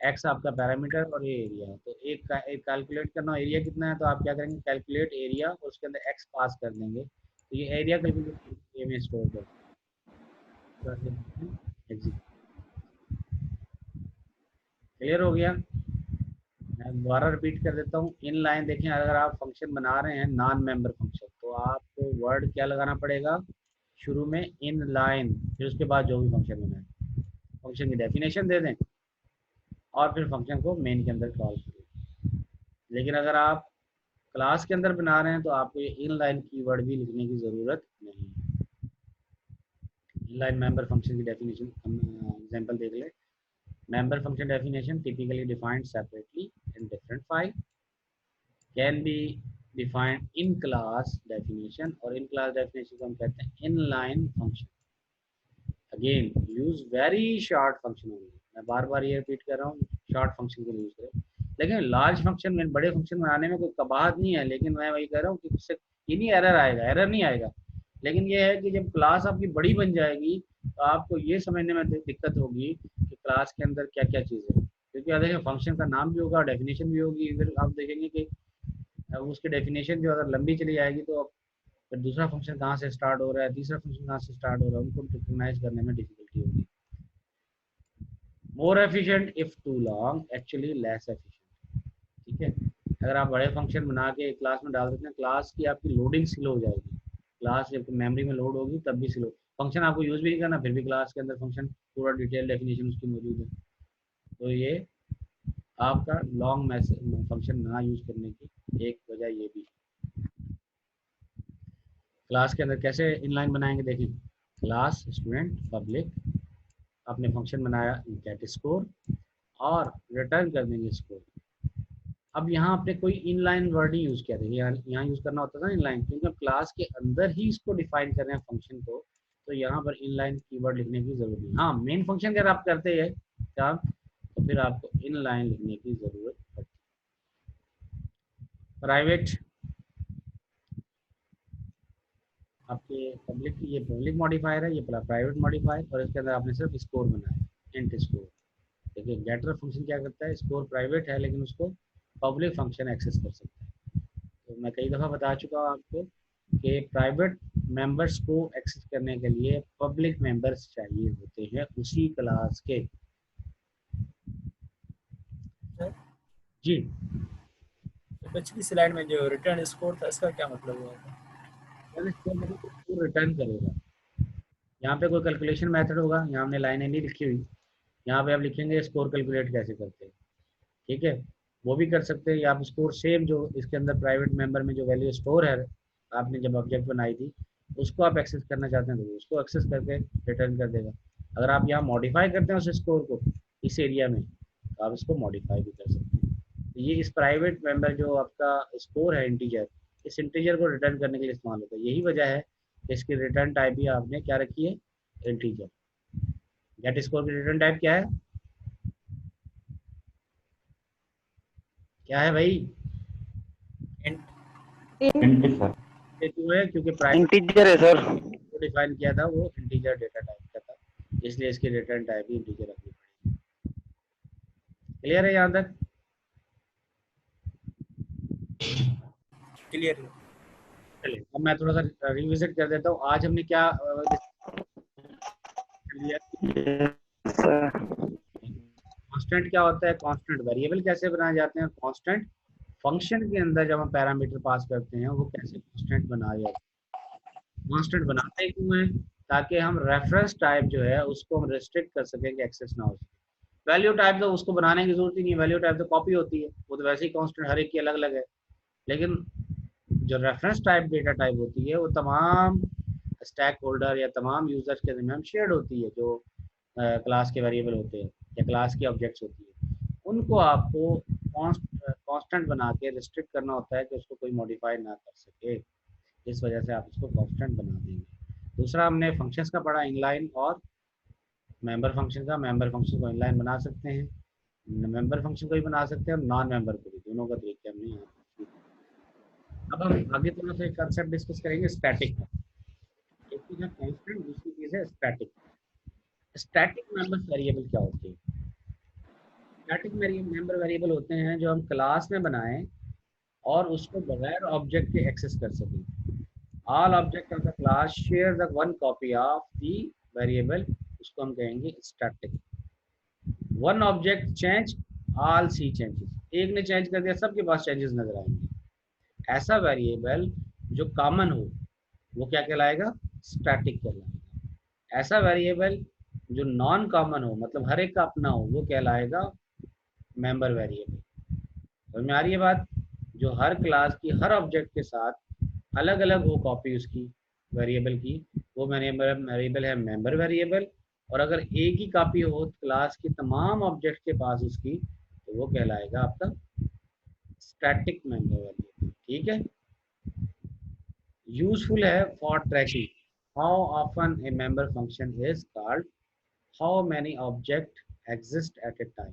एक्स आपका पैरामीटर और ए एरिया है। तो एक कैलकुलेट करना एरिया कितना है तो आप क्या करेंगे, कैलकुलेट एरिया और उसके अंदर एक्स पास कर देंगे, तो ये एरिया कैलकुलेट ए में स्टोर कर एग्जिट। क्लियर हो गया? मैं दोबारा रिपीट कर देता हूँ। इन लाइन देखें, अगर आप फंक्शन बना रहे हैं नॉन मेंबर फंक्शन तो आपको वर्ड क्या लगाना पड़ेगा, शुरू में इन लाइन, फिर उसके बाद जो भी फंक्शन बनाए फंक्शन की डेफिनेशन दे दें और फिर फंक्शन को मेन के अंदर कॉल करें। लेकिन अगर आप क्लास के अंदर बना रहे हैं तो आपको ये इन लाइन कीवर्ड भी लिखने की ज़रूरत नहीं है। इन लाइन मेंबर फंक्शन की डेफिनेशन हम एग्जाम्पल देख लें। Member function definition typically defined separately in different file, can be defined in class definition और in class definition को हम कहते हैं inline function। Again use very short function only, मैं बार बार ये रिपीट कर रहा हूँ, शॉर्ट फंक्शन को यूज करें। लेकिन लार्ज फंक्शन में, बड़े फंक्शन बनाने में कोई कबाहत नहीं है, लेकिन मैं वही कह रहा हूँ कि उससे ये नहीं एरर आएगा, एरर नहीं आएगा, लेकिन ये है कि जब क्लास आपकी बड़ी बन जाएगी तो आपको ये समझने में दिक्कत होगी कि क्लास के अंदर क्या क्या चीज़ है, क्योंकि देखिए फंक्शन का नाम भी होगा, डेफिनेशन भी होगी। इधर आप देखेंगे कि उसकी डेफिनेशन जो अगर लंबी चली जाएगी तो फिर दूसरा फंक्शन कहाँ से स्टार्ट हो रहा है, तीसरा फंक्शन कहाँ से स्टार्ट हो रहा है, उनको रिकॉग्नाइज करने में डिफिकल्टी होगी। More efficient if two long, actually less efficient. ठीक है, अगर आप बड़े फंक्शन बना के क्लास में डाल देते हैं, क्लास की आपकी लोडिंग स्लो हो जाएगी, क्लास जब मेमोरी में लोड होगी तब भी स्लो, फंक्शन आपको यूज भी नहीं करना फिर भी क्लास के अंदर फंक्शन पूरा डिटेल डेफिनेशन उसकी मौजूद है। तो ये आपका लॉन्ग मैसेज फंक्शन ना यूज करने की एक वजह ये भी। क्लास के अंदर कैसे इनलाइन बनाएंगे देखें। क्लास स्टूडेंट पब्लिक, आपने फंक्शन बनाया गेट स्कोर और रिटर्न कर देंगे स्कोर। अब यहाँ आपने कोई इनलाइन वर्ड ही यूज़ किया था, यहाँ यूज़ करना होता था इनलाइन, क्योंकि क्लास के अंदर ही इसको डिफाइन कर रहे हैं फंक्शन को, तो यहाँ पर इनलाइन कीवर्ड लिखने की जरूरत नहीं। हाँ, मेन फंक्शन अगर आप करते हैं काम तो फिर आपको इनलाइन लिखने की जरूरत पड़ती है। प्राइवेट, आपके पब्लिक, ये पब्लिक मॉडिफायर है, ये प्राइवेट मॉडिफायर, और इसके अंदर आपने सिर्फ स्कोर बनाया इंट स्कोर। देखिए गेटर फंक्शन क्या करता है, स्कोर प्राइवेट है लेकिन उसको पब्लिक फंक्शन एक्सेस कर सकता है। तो मैं कई दफ़ा बता चुका हूँ आपको कि प्राइवेट मेंबर्स को एक्सेस करने के लिए पब्लिक मेंबर्स चाहिए होते हैं उसी क्लास के। जी, पिछली स्लाइड में जो रिटर्न स्कोर था इसका क्या मतलब हुआ था? स्कोर रिटर्न करेगा। यहाँ पे कोई कैलकुलेशन मेथड होगा, यहाँ हमने लाइनें नहीं लिखी हुई, यहाँ पे आप लिखेंगे स्कोर कैलकुलेट कैसे करते हैं, ठीक है, वो भी कर सकते हैं। या आप स्कोर सेम जो इसके अंदर प्राइवेट मेंबर में जो वैल्यू स्टोर है, आपने जब ऑब्जेक्ट बनाई थी उसको आप एक्सेस करना चाहते हैं तो उसको एक्सेस करके रिटर्न कर देगा। अगर आप यहाँ मॉडिफाई करते हैं उस स्कोर को इस एरिया में, तो आप इसको मॉडिफाई भी कर सकते हैं। तो ये इस प्राइवेट मेंबर जो आपका स्कोर है इंटीजर, इस इंटीजर को रिटर्न करने के लिए इस्तेमाल होता है। यही वजह है कि इसकी रिटर्न टाइप भी आपने क्या रखी है, इंटीजर। गेट स्कोर की रिटर्न टाइप क्या है, क्या है भाई? इन ये क्यों है? क्योंकि प्राइवेट इंटीजर है सर। को डिफाइन किया था वो इंटीजर डेटा टाइप का था, इसलिए इसकी रिटर्न टाइप भी इंटीजर रखनी पड़ेगी। क्लियर है यहाँ तक? क्लियर है। चलिए अब मैं थोड़ा सा रिविजिट कर देता हूँ। आज हमने क्या लिया? सर कांस्टेंट क्या होता है, कांस्टेंट वेरिएबल कैसे बनाए जाते हैं, कांस्टेंट फंक्शन के अंदर जब हम पैरामीटर पास करते हैं वो कैसे कांस्टेंट बनाए जाते हैं। कांस्टेंट बनाते क्यों हैं? ताकि हम रेफरेंस टाइप जो है उसको हम रेस्ट्रिक्ट कर सकें कि एक्सेस ना हो सके। वैल्यू टाइप तो उसको बनाने की जरूरत ही नहीं है, वैल्यू टाइप तो कॉपी होती है, वो तो वैसे ही कांस्टेंट हर एक की अलग अलग है। लेकिन जो रेफरेंस टाइप डेटा टाइप होती है वो तमाम स्टैक होल्डर या तमाम यूजर्स के दरमियान शेयर्ड होती है, जो क्लास के वेरिएबल होते हैं या क्लास की ऑब्जेक्ट्स होती है, उनको आपको कांस्टेंट बना के रिस्ट्रिक्ट करना होता है कि उसको कोई मॉडिफाई ना कर सके। इस वजह से आप उसको कांस्टेंट बना देंगे। दूसरा हमने फंक्शंस का पढ़ा, इनलाइन और मेंबर फंक्शन का। मेंबर फंक्शन को इनलाइन बना सकते हैं, मेंबर फंक्शन को भी बना सकते हैं और नॉन मेंबर को भी, दोनों का तरीके हमने यहाँ। अब हम आगे थोड़ा सा एक कंसेप्ट डिस्कस करेंगे स्टैटिक का। एक चीज है कांस्टेंट, दूसरी चीज है स्टैटिक। स्टैटिक मेंबर वेरिएबल क्या होते हैं? स्टैटिक मेंबर वेरिएबल होते हैं जो हम क्लास में बनाएं और उसको बगैर ऑब्जेक्ट के एक्सेस कर सकें। All object of the class share the one copy of the variable, उसको हम कहेंगे static. One object change all see changes, एक ने चेंज कर दिया सबके पास चेंजेस नजर आएंगे। ऐसा वेरिएबल जो कॉमन हो वो क्या कहलाएगा, स्टैटिक कहलाएगा। ऐसा वेरिएबल जो नॉन कॉमन हो, मतलब हर एक का अपना हो, वो कहलाएगा मेंबर वेरिएबल। समझ में आ रही है बात? जो हर क्लास की हर ऑब्जेक्ट के साथ अलग अलग हो कॉपी उसकी वेरिएबल की, वो वेरिएबल है मेंबर वेरिएबल। और अगर एक ही कॉपी हो क्लास की तमाम ऑब्जेक्ट के पास उसकी, तो वो कहलाएगा आपका स्टैटिक मेंबर वेरिएबल। ठीक है, यूजफुल है for tracking how often a member function is called, how many object exist at a time.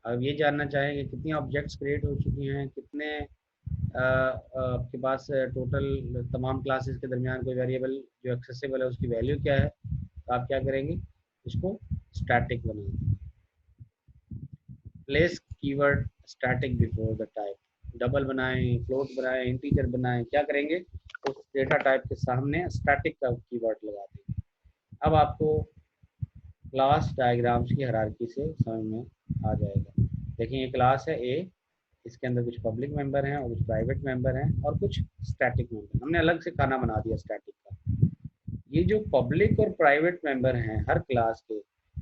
अब ये जानना चाहेंगे कितनी ऑब्जेक्ट्स क्रिएट हो चुकी हैं, कितने आपके पास टोटल तमाम क्लासेस के दरमियान कोई वेरिएबल जो एक्सेसिबल है उसकी वैल्यू क्या है, तो आप क्या करेंगे, उसको स्टैटिक बना देंगे। Place keyword static before the type, double बनाएं, फ्लोट बनाएं, इंटीजर बनाएं, क्या करेंगे, उस डेटा टाइप के सामने स्टैटिक का कीवर्ड लगा देंगे। अब आपको क्लास डायग्राम्स की हायरार्की से समझ में आ जाएगा। देखिए ये क्लास है ए, इसके अंदर कुछ पब्लिक मेंबर हैं और कुछ प्राइवेट मेंबर हैं और कुछ स्टैटिक मेंबर। हमने अलग से खाना बना दिया स्टैटिक का। ये जो पब्लिक और प्राइवेट मेंबर हैं हर क्लास के,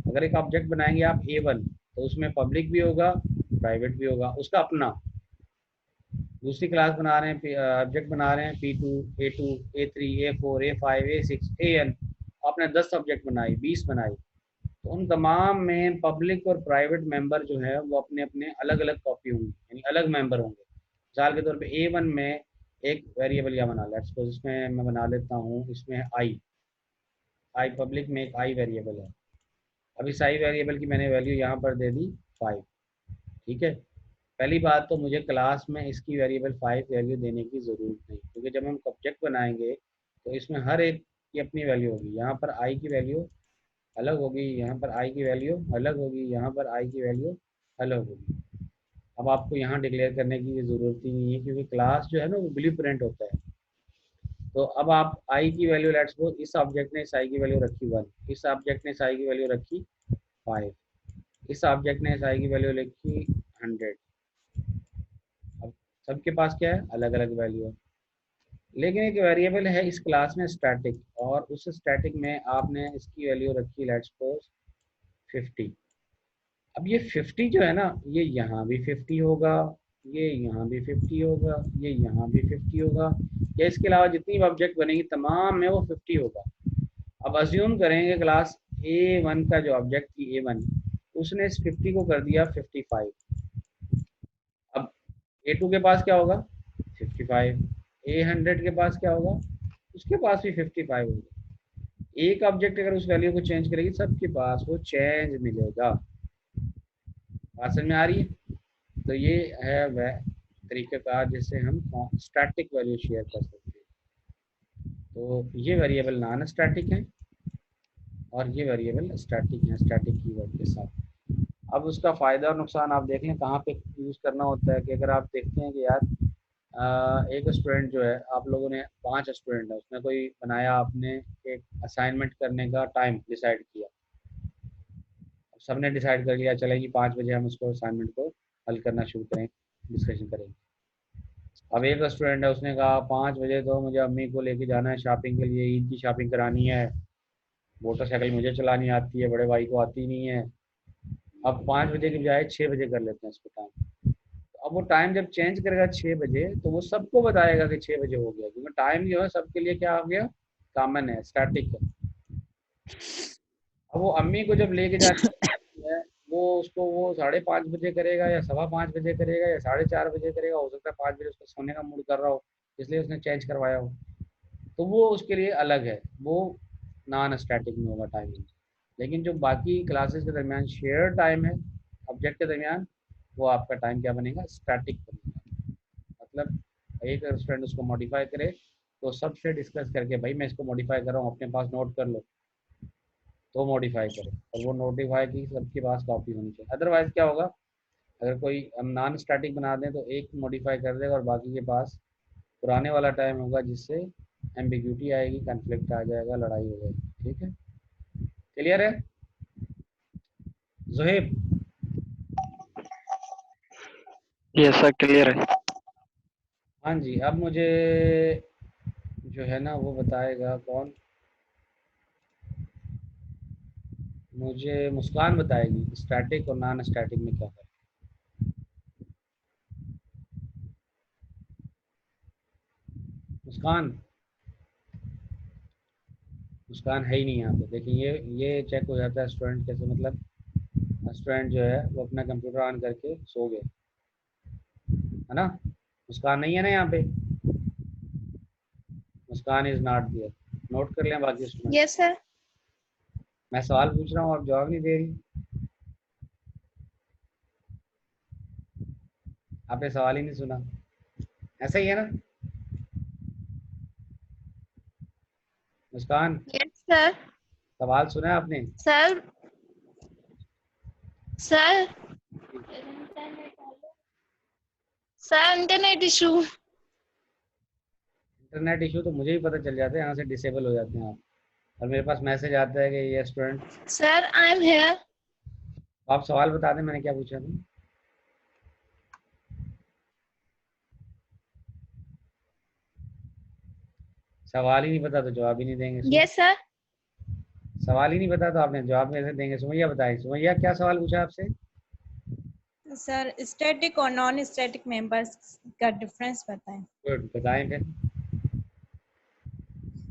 अगर एक ऑब्जेक्ट बनाएंगे आप A1, तो उसमें पब्लिक भी होगा प्राइवेट भी होगा, उसका अपना। दूसरी क्लास बना रहे हैं, ऑब्जेक्ट बना रहे हैं P2, A2, A3, A4, A5, A6, AN, आपने 10 ऑब्जेक्ट बनाई, 20 बनाई, तो उन तमाम में पब्लिक और प्राइवेट मेंबर जो है वो अपने अपने अलग अलग कॉपी होंगी, यानी अलग मेंबर होंगे। मिसाल के तौर पे A1 में एक वेरिएबल या बना लेट्स सपोज, इसमें मैं बना लेता हूँ, इसमें है आई पब्लिक में एक आई वेरिएबल है। अब इस आई वेरिएबल की मैंने वैल्यू यहाँ पर दे दी 5, ठीक है। पहली बात तो मुझे क्लास में इसकी वेरिएबल 5 वैल्यू देने की ज़रूरत नहीं, क्योंकि जब हम ऑब्जेक्ट बनाएंगे तो इसमें हर एक की अपनी वैल्यू होगी। यहाँ पर आई की वैल्यू अलग होगी, यहाँ पर आई की वैल्यू अलग होगी, यहाँ पर आई की वैल्यू अलग होगी। अब आपको यहाँ डिक्लेयर करने की ज़रूरत ही नहीं है, क्योंकि क्लास जो है ना वो ब्लूप्रिंट होता है। तो अब आप आई की वैल्यू लेट्स सपोज, इस ऑब्जेक्ट ने इस आई की वैल्यू रखी 1, इस ऑब्जेक्ट ने इस आई की वैल्यू रखी 5, इस ऑब्जेक्ट ने इस आई की वैल्यू लिखी 100। अब सबके पास क्या है, अलग अलग वैल्यू है। लेकिन एक वेरिएबल है इस क्लास में स्टैटिक, और उस स्टैटिक में आपने इसकी वैल्यू रखी लेट्स सपोज 50। अब ये 50 जो है ना, ये यहाँ भी 50 होगा, ये यहाँ भी 50 होगा, ये यहाँ भी 50 होगा, या इसके अलावा जितनी भी ऑब्जेक्ट बनेगी तमाम में वो 50 होगा। अब अज्यूम करेंगे क्लास A1 का जो ऑब्जेक्ट थी A1, उसने इस 50 को कर दिया 55। अब A2 के पास क्या होगा, 55। A100 के पास क्या होगा, उसके पास भी 55 होगा। एक ऑब्जेक्ट अगर उस वैल्यू को चेंज करेगी, सबके पास वो चेंज मिलेगा। बात समझ में आ रही है? तो ये है वह तरीक़ाकार जिससे हम स्टैटिक वैल्यू शेयर कर सकते हैं। तो ये वेरिएबल नॉन स्टैटिक है और ये वेरिएबल स्टैटिक है, स्टैटिक कीवर्ड के साथ। अब उसका फ़ायदा और नुकसान आप देख लें कहाँ पे यूज़ करना होता है। कि अगर आप देखते हैं कि यार एक स्टूडेंट जो है, आप लोगों ने 5 स्टूडेंट है, उसमें कोई बनाया, आपने एक असाइनमेंट करने का टाइम डिसाइड किया, सबने डिसाइड कर लिया चले कि 5 बजे हम उसको असाइनमेंट को हल करना शुरू करें, डिस्कशन करेंगे। अब एक स्टूडेंट है, उसने कहा 5 बजे तो मुझे अम्मी को लेके जाना है शॉपिंग के लिए, ईद की शॉपिंग करानी है, मोटरसाइकिल मुझे चलानी आती है, बड़े भाई को आती नहीं है। अब 5 बजे की बजाय 6 बजे कर लेते हैं इसको टाइम। तो अब वो टाइम जब चेंज करेगा 6 बजे, तो वो सबको बताएगा कि 6 बजे हो गया, क्योंकि टाइम जो है सबके लिए क्या हो गया, कॉमन है, स्टैटिक है। अब वो अम्मी को जब लेके जाती है, वो उसको वो 5:30 बजे करेगा या 5:15 बजे करेगा या 4:30 बजे करेगा, हो सकता है 5 बजे उसको सोने का मूड कर रहा हो, इसलिए उसने चेंज करवाया हो। तो वो उसके लिए अलग है, वो नॉन स्टैटिक में होगा टाइमिंग। लेकिन जो बाकी क्लासेस के दरमियान शेयर टाइम है ऑब्जेक्ट के दरमियान, वो आपका टाइम क्या बनेगा, स्टैटिक बनेगा। मतलब एक स्टूडेंट उसको मॉडिफाई करे तो सबसे डिस्कस करके, भाई मैं इसको मॉडिफाई कर रहा हूँ, अपने पास नोट कर लो, तो मॉडिफाई करें, और वो नोटिफाई की सबके पास कॉपी होनी चाहिए। अदरवाइज क्या होगा, अगर कोई हम नॉन स्टैटिक बना दें तो एक मॉडिफाई कर देगा और बाकी के पास पुराने वाला टाइम होगा, जिससे एम्बिग्यूटी आएगी, कन्फ्लिक्ट आ जाएगा, लड़ाई हो जाएगी। ठीक है, क्लियर है ज़ुहैब? यस सर क्लियर है। हाँ जी, अब मुझे जो है ना वो बताएगा कौन, मुझे मुस्कान बताएगी स्टैटिक और नॉन स्टैटिक में क्या है। मुस्कान, मुस्कान है ही नहीं यहाँ पे। देखिए ये चेक हो जाता है स्टूडेंट कैसे, मतलब स्टूडेंट जो है वो अपना कंप्यूटर ऑन करके सो गए, है ना। मुस्कान नहीं है ना यहाँ पे, मुस्कान इज नॉट देयर। नोट कर लें बाकी स्टूडेंट। Yes sir. मैं सवाल पूछ रहा हूँ, आप जवाब नहीं दे रही। आपने सवाल ही नहीं सुना, ऐसा ही है ना मुस्कान? Yes sir. सवाल सुना है आपने? Sir sir sir internet issue. Internet issue तो मुझे भी पता चल जाता है, यहाँ से डिसेबल हो जाते हैं आप, और मेरे पास मैसेज आता है कि ये student. Sir I am here. आप सवाल बता दें, मैंने क्या पूछा था? सवाल ही नहीं पता तो जवाब ही नहीं देंगे। Yes sir. सवाल ही नहीं पता तो आपने जवाब कैसे देंगे? सुमैया बताएं, सुमैया क्या सवाल पूछा आपसे? सर स्टैटिक और नॉन स्टैटिक मेंबर्स का डिफरेंस बताएं। गुड, बताएं फिर।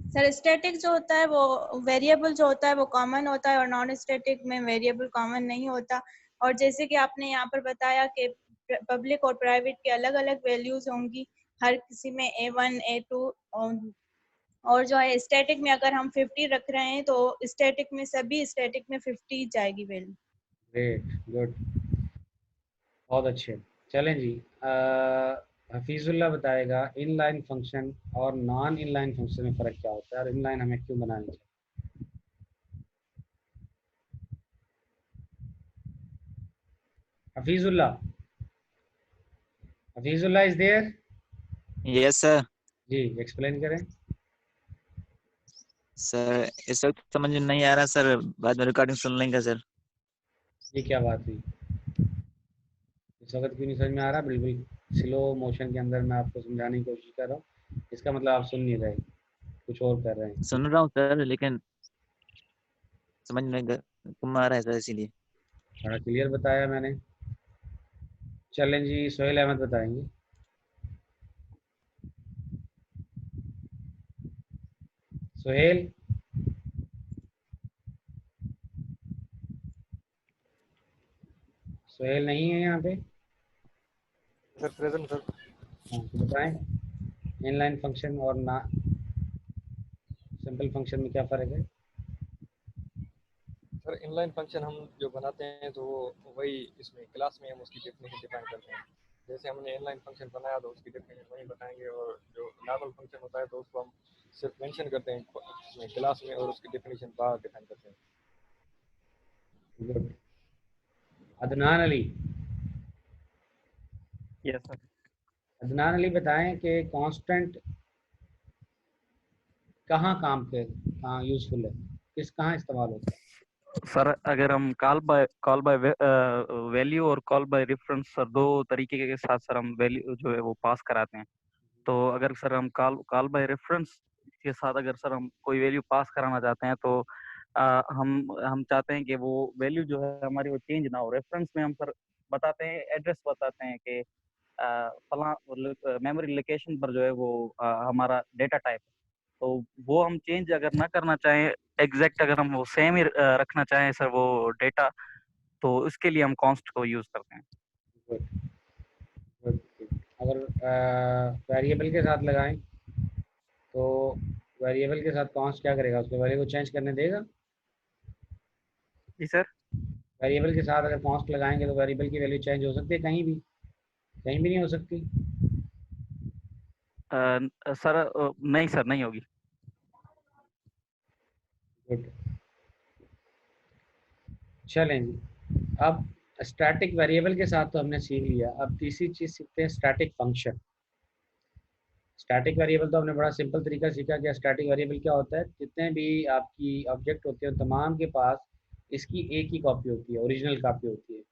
सर स्टैटिक जो होता है वो वेरिएबल जो होता है वो कॉमन होता है और नॉन स्टैटिक में वेरिएबल कॉमन नहीं होता। और जैसे कि आपने यहाँ पर बताया कि पब्लिक और प्राइवेट के अलग अलग वैल्यूज होंगी, हर किसी में A1 A2 और जो है स्टैटिक में अगर हम 50 रख रहे हैं तो स्टैटिक में सभी स्टैटिक में 50 जाएगी वैल्यू। ग्रेट, गुड, बहुत अच्छे। चलें जी, हफीजुल्लाह बताएगा इनलाइन फंक्शन और नॉन इनलाइन फंक्शन में फ़र्क क्या होता है और इनलाइन हमें क्यों बनानी चाहिए। Hafeezullah, Hafeezullah is there? Yes sir. जी, एक्सप्लेन करें। सर इस वक्त समझ में नहीं आ रहा सर, बाद में रिकॉर्डिंग सुन लेंगे सर। ये क्या बात हुई, इस वक्त क्यों नहीं समझ में आ रहा? बिल्कुल स्लो मोशन के अंदर मैं आपको समझाने की कोशिश कर रहा हूँ, इसका मतलब आप सुन नहीं रहे, कुछ और कर रहे हैं। सुन रहा हूँ सर, लेकिन समझ में कम आ रहा है सर, इसीलिए। बड़ा क्लियर बताया मैंने। चलें जी, सोहेल अहमद बताएंगे। सोहेल, सोहेल नहीं है यहाँ पे? Sir present sir. हाँ, तो बताएं इनलाइन फंक्शन और ना सिंपल फंक्शन में क्या फ़र्क है? सर इनलाइन फंक्शन हम जो बनाते हैं तो वो वही इसमें क्लास में हम उसकी डेफिनेशन डिफाइन करते हैं। जैसे हमने इनलाइन फंक्शन बनाया तो उसकी डेफिनेशन वही बताएंगे, और जो नॉर्मल फंक्शन होता है तो उसको हम सिर्फ मेंशन करते हैं इसमें क्लास में और उसकी डेफिनेशन बाहर डिफाइन करते हैं। Good. Adnan Ali, yes sir. Adnan Ali बताएं कि कांस्टेंट कहाँ यूज़फुल है, कहाँ इस्तेमाल होता है? सर अगर हम कॉल बाय वैल्यू और कॉल बाय रेफरेंस सर दो तरीके के साथ सर हम वैल्यू जो है वो पास कराते हैं। तो अगर सर हम कॉल बाय रेफरेंस के साथ अगर सर हम कोई वैल्यू पास कराना चाहते हैं तो हम चाहते हैं कि वो वैल्यू जो है हमारी वो चेंज ना हो। रेफरेंस में हम सर बताते हैं, एड्रेस बताते हैं कि फला मेमोरी लोकेशन पर जो है वो हमारा डेटा टाइप है। तो वो हम चेंज अगर ना करना चाहें, एग्जैक्ट अगर हम वो सेम ही रखना चाहें सर वो डेटा, तो इसके लिए हम कॉन्स्ट को यूज करते हैं। Good, good, good. अगर वेरिएबल के साथ लगाएं तो वेरिएबल के साथ कांस्ट क्या करेगा, उसके वैल्यू को चेंज करने देगा? जी सर। वेरिएबल के साथ अगर कांस्ट लगाएंगे तो वेरिएबल की वैल्यू चेंज हो सकती है? कहीं भी नहीं हो सकती। सर नहीं सर, नहीं होगी। गुड। चलें जी, अब स्टैटिक वेरिएबल के साथ तो हमने सीख लिया, अब तीसरी चीज़ सीखते हैं स्टैटिक फंक्शन। स्टैटिक वेरिएबल तो हमने बड़ा सिंपल तरीका सीखा कि स्टैटिक वेरिएबल क्या होता है। जितने भी आपकी ऑब्जेक्ट होते हैं तमाम के पास इसकी एक ही कॉपी होती है, ओरिजिनल कॉपी होती है।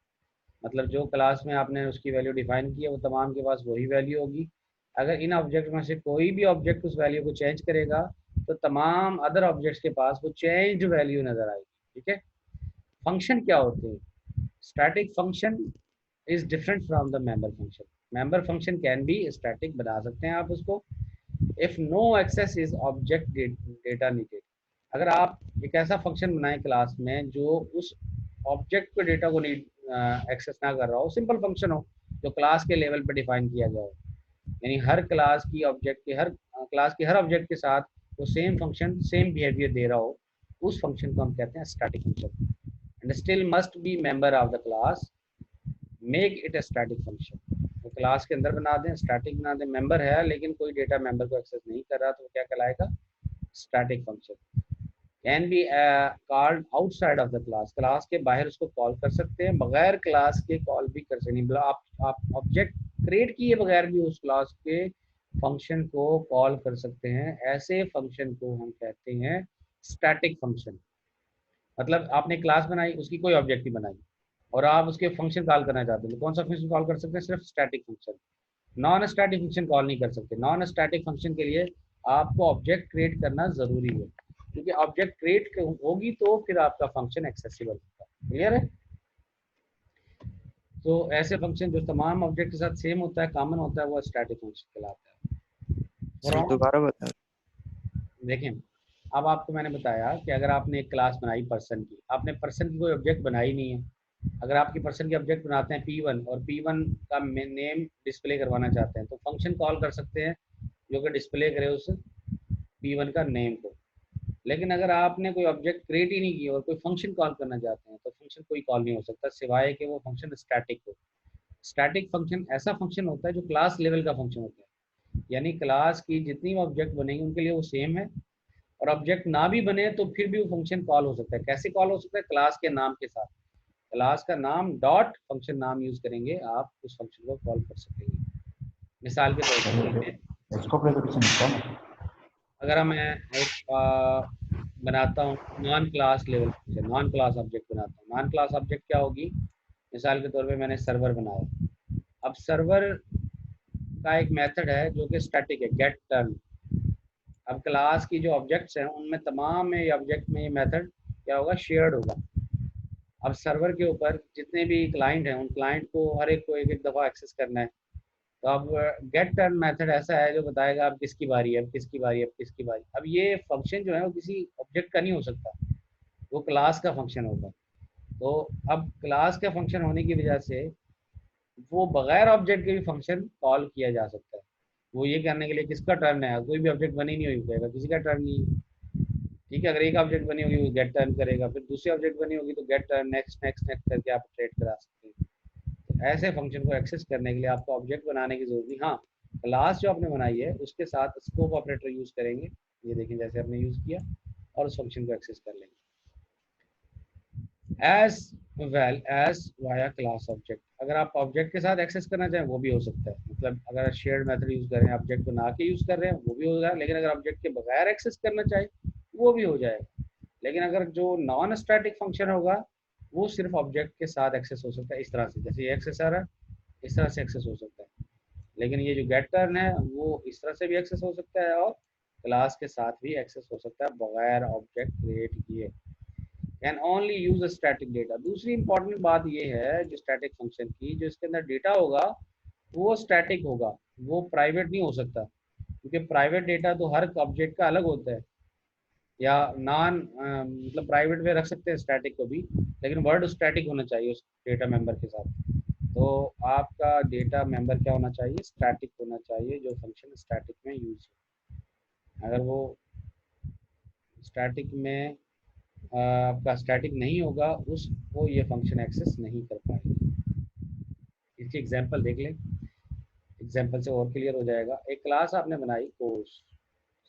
मतलब जो क्लास में आपने उसकी वैल्यू डिफाइन की है वो तमाम के पास वही वैल्यू होगी। अगर इन ऑब्जेक्ट में से कोई भी ऑब्जेक्ट उस वैल्यू को चेंज करेगा तो तमाम अदर ऑब्जेक्ट्स के पास वो चेंज वैल्यू नज़र आएगी। ठीक है। फंक्शन क्या होते हैं? Static function is different from the member function. Member function can be static, बना सकते हैं आप उसको if no access is object data needed. अगर आप एक ऐसा फंक्शन बनाएं क्लास में जो उस ऑब्जेक्ट के डेटा को नीड एक्सेस ना कर रहा हो, सिंपल फंक्शन हो जो क्लास के लेवल पर डिफाइन किया गया हो, यानी हर क्लास की ऑब्जेक्ट के हर क्लास के हर ऑब्जेक्ट के साथ वो same function same behaviour they रहा हो, उस फंक्शन को हम कहते हैं static function. And still must be member of the class, make it a static function. तो क्लास के अंदर बना दें, स्टैटिक बना दें, मेंबर है लेकिन कोई डेटा मेंबर को एक्सेस नहीं कर रहा तो वो क्या कहलाएगा? Static function. Can be called outside of the class, class के बाहर उसको कॉल कर सकते हैं, बगैर क्लास के कॉल भी कर सकते हैं। आप ऑब्जेक्ट क्रिएट किए बगैर भी उस क्लास के फंक्शन को कॉल कर सकते हैं। ऐसे फंक्शन को हम कहते हैं स्टैटिक फंक्शन। मतलब आपने क्लास बनाई, उसकी कोई ऑब्जेक्ट ही बनाई और आप उसके फंक्शन कॉल करना चाहते हैं तो कौन सा फंक्शन कॉल कर सकते हैं? सिर्फ static function. Non static function call नहीं कर सकते। नॉन स्टैटिक फंक्शन के लिए आपको ऑब्जेक्ट क्रिएट करना ज़रूरी है, क्योंकि ऑब्जेक्ट क्रिएट होगी तो फिर आपका फंक्शन एक्सेसिबल होगा। क्लियर है? तो ऐसे फंक्शन जो तमाम ऑब्जेक्ट के साथ सेम होता है, कॉमन होता है, वो स्टैटिक फंक्शन कहलाता है। सर दोबारा बता। देखें, अब आपको मैंने बताया कि अगर आपने एक क्लास बनाई पर्सन की, आपने पर्सन की कोई ऑब्जेक्ट बनाई नहीं है। अगर आपकी पर्सन की ऑब्जेक्ट बनाते हैं P1 और P1 का नेम डिस्प्ले करवाना चाहते हैं तो फंक्शन कॉल कर सकते हैं जो कि डिस्प्ले करे उस P1 का नेम को। लेकिन अगर आपने कोई ऑब्जेक्ट क्रिएट ही नहीं की और कोई फंक्शन कॉल करना चाहते हैं तो फंक्शन कोई कॉल नहीं हो सकता सिवाय कि वो फंक्शन स्टैटिक हो। स्टैटिक फंक्शन ऐसा फंक्शन होता है जो क्लास लेवल का फंक्शन होता है, यानी क्लास की जितनी ऑब्जेक्ट बनेंगे उनके लिए वो सेम है, और ऑब्जेक्ट ना भी बने तो फिर भी वो फंक्शन कॉल हो सकता है। कैसे कॉल हो सकता है? क्लास के नाम के साथ, क्लास का नाम डॉट फंक्शन नाम यूज करेंगे आप उस फंक्शन को कॉल कर सकेंगे। मिसाल के तौर पर अगर मैं एक बनाता हूँ non class level function, non class object बनाता हूँ। नॉन क्लास ऑब्जेक्ट क्या होगी? मिसाल के तौर पे मैंने सर्वर बनाया। अब सर्वर का एक मेथड है जो कि स्टैटिक है, गेट टर्न। अब क्लास की जो ऑब्जेक्ट्स हैं उनमें तमाम में ऑब्जेक्ट में ये मेथड क्या होगा? शेयर्ड होगा। अब सर्वर के ऊपर जितने भी क्लाइंट हैं उन क्लाइंट को हर एक को एक एक दफ़ा एक्सेस करना है। तो अब गेट टर्न मेथड ऐसा है जो बताएगा अब किसकी बारी है, अब किसकी बारी है, अब किसकी बारी। अब ये फंक्शन जो है वो किसी ऑब्जेक्ट का नहीं हो सकता, वो क्लास का फंक्शन होगा। तो अब क्लास का फंक्शन होने की वजह से वो बगैर ऑब्जेक्ट के भी फंक्शन कॉल किया जा सकता है। वो ये कहने के लिए किसका टर्न है, कोई भी ऑब्जेक्ट बनी नहीं हुई कहेगा किसी का टर्न नहीं है। ठीक है, अगर एक ऑब्जेक्ट बनी होगी वो गेट टर्न करेगा, फिर दूसरी ऑब्जेक्ट बनी होगी तो get turn, next next next करके आप ट्रेड करा सकते हैं। तो ऐसे फंक्शन को एक्सेस करने के लिए आपको ऑब्जेक्ट बनाने की जरूरत नहीं। हाँ, क्लास जो आपने बनाई है उसके साथ स्कोप ऑपरेटर यूज करेंगे, ये देखें जैसे आपने यूज किया, और उस फंक्शन को एक्सेस कर लेंगे as well as via class object. अगर आप ऑब्जेक्ट के साथ एक्सेस करना चाहें वो भी हो सकता है, मतलब अगर शेयर्ड मेथड यूज कर रहे हैं, ऑब्जेक्ट बना के यूज कर रहे हैं वो भी होगा, लेकिन अगर ऑब्जेक्ट के बगैर एक्सेस करना चाहे वो भी हो जाएगा। लेकिन अगर जो नॉन स्टैटिक फंक्शन होगा वो सिर्फ ऑब्जेक्ट के साथ एक्सेस हो सकता है, इस तरह से जैसे ये एक्सेस आ रहा है इस तरह से एक्सेस हो सकता है। लेकिन ये जो गेट टर्न है वो इस तरह से भी एक्सेस हो सकता है और क्लास के साथ भी एक्सेस हो सकता है बगैर ऑब्जेक्ट क्रिएट किए। Can only use static data. दूसरी इंपॉर्टेंट बात ये है जो स्टैटिक फंक्शन की, जो इसके अंदर डेटा होगा वो स्टैटिक होगा, वो प्राइवेट नहीं हो सकता, क्योंकि प्राइवेट डेटा तो हर ऑब्जेक्ट का अलग होता है, या नॉन मतलब प्राइवेट में रख सकते हैं स्टैटिक को भी, लेकिन वर्ड स्टैटिक होना चाहिए उस डेटा मेंबर के साथ। तो आपका डेटा मेंबर क्या होना चाहिए? स्टैटिक होना चाहिए, जो फंक्शन स्टैटिक में यूज है। अगर वो स्टैटिक में आपका स्टैटिक नहीं होगा उसको ये फंक्शन एक्सेस नहीं कर पाएंगे। इसकी एग्जांपल देख लें, एग्जांपल से और क्लियर हो जाएगा। एक क्लास आपने बनाई कोर्स,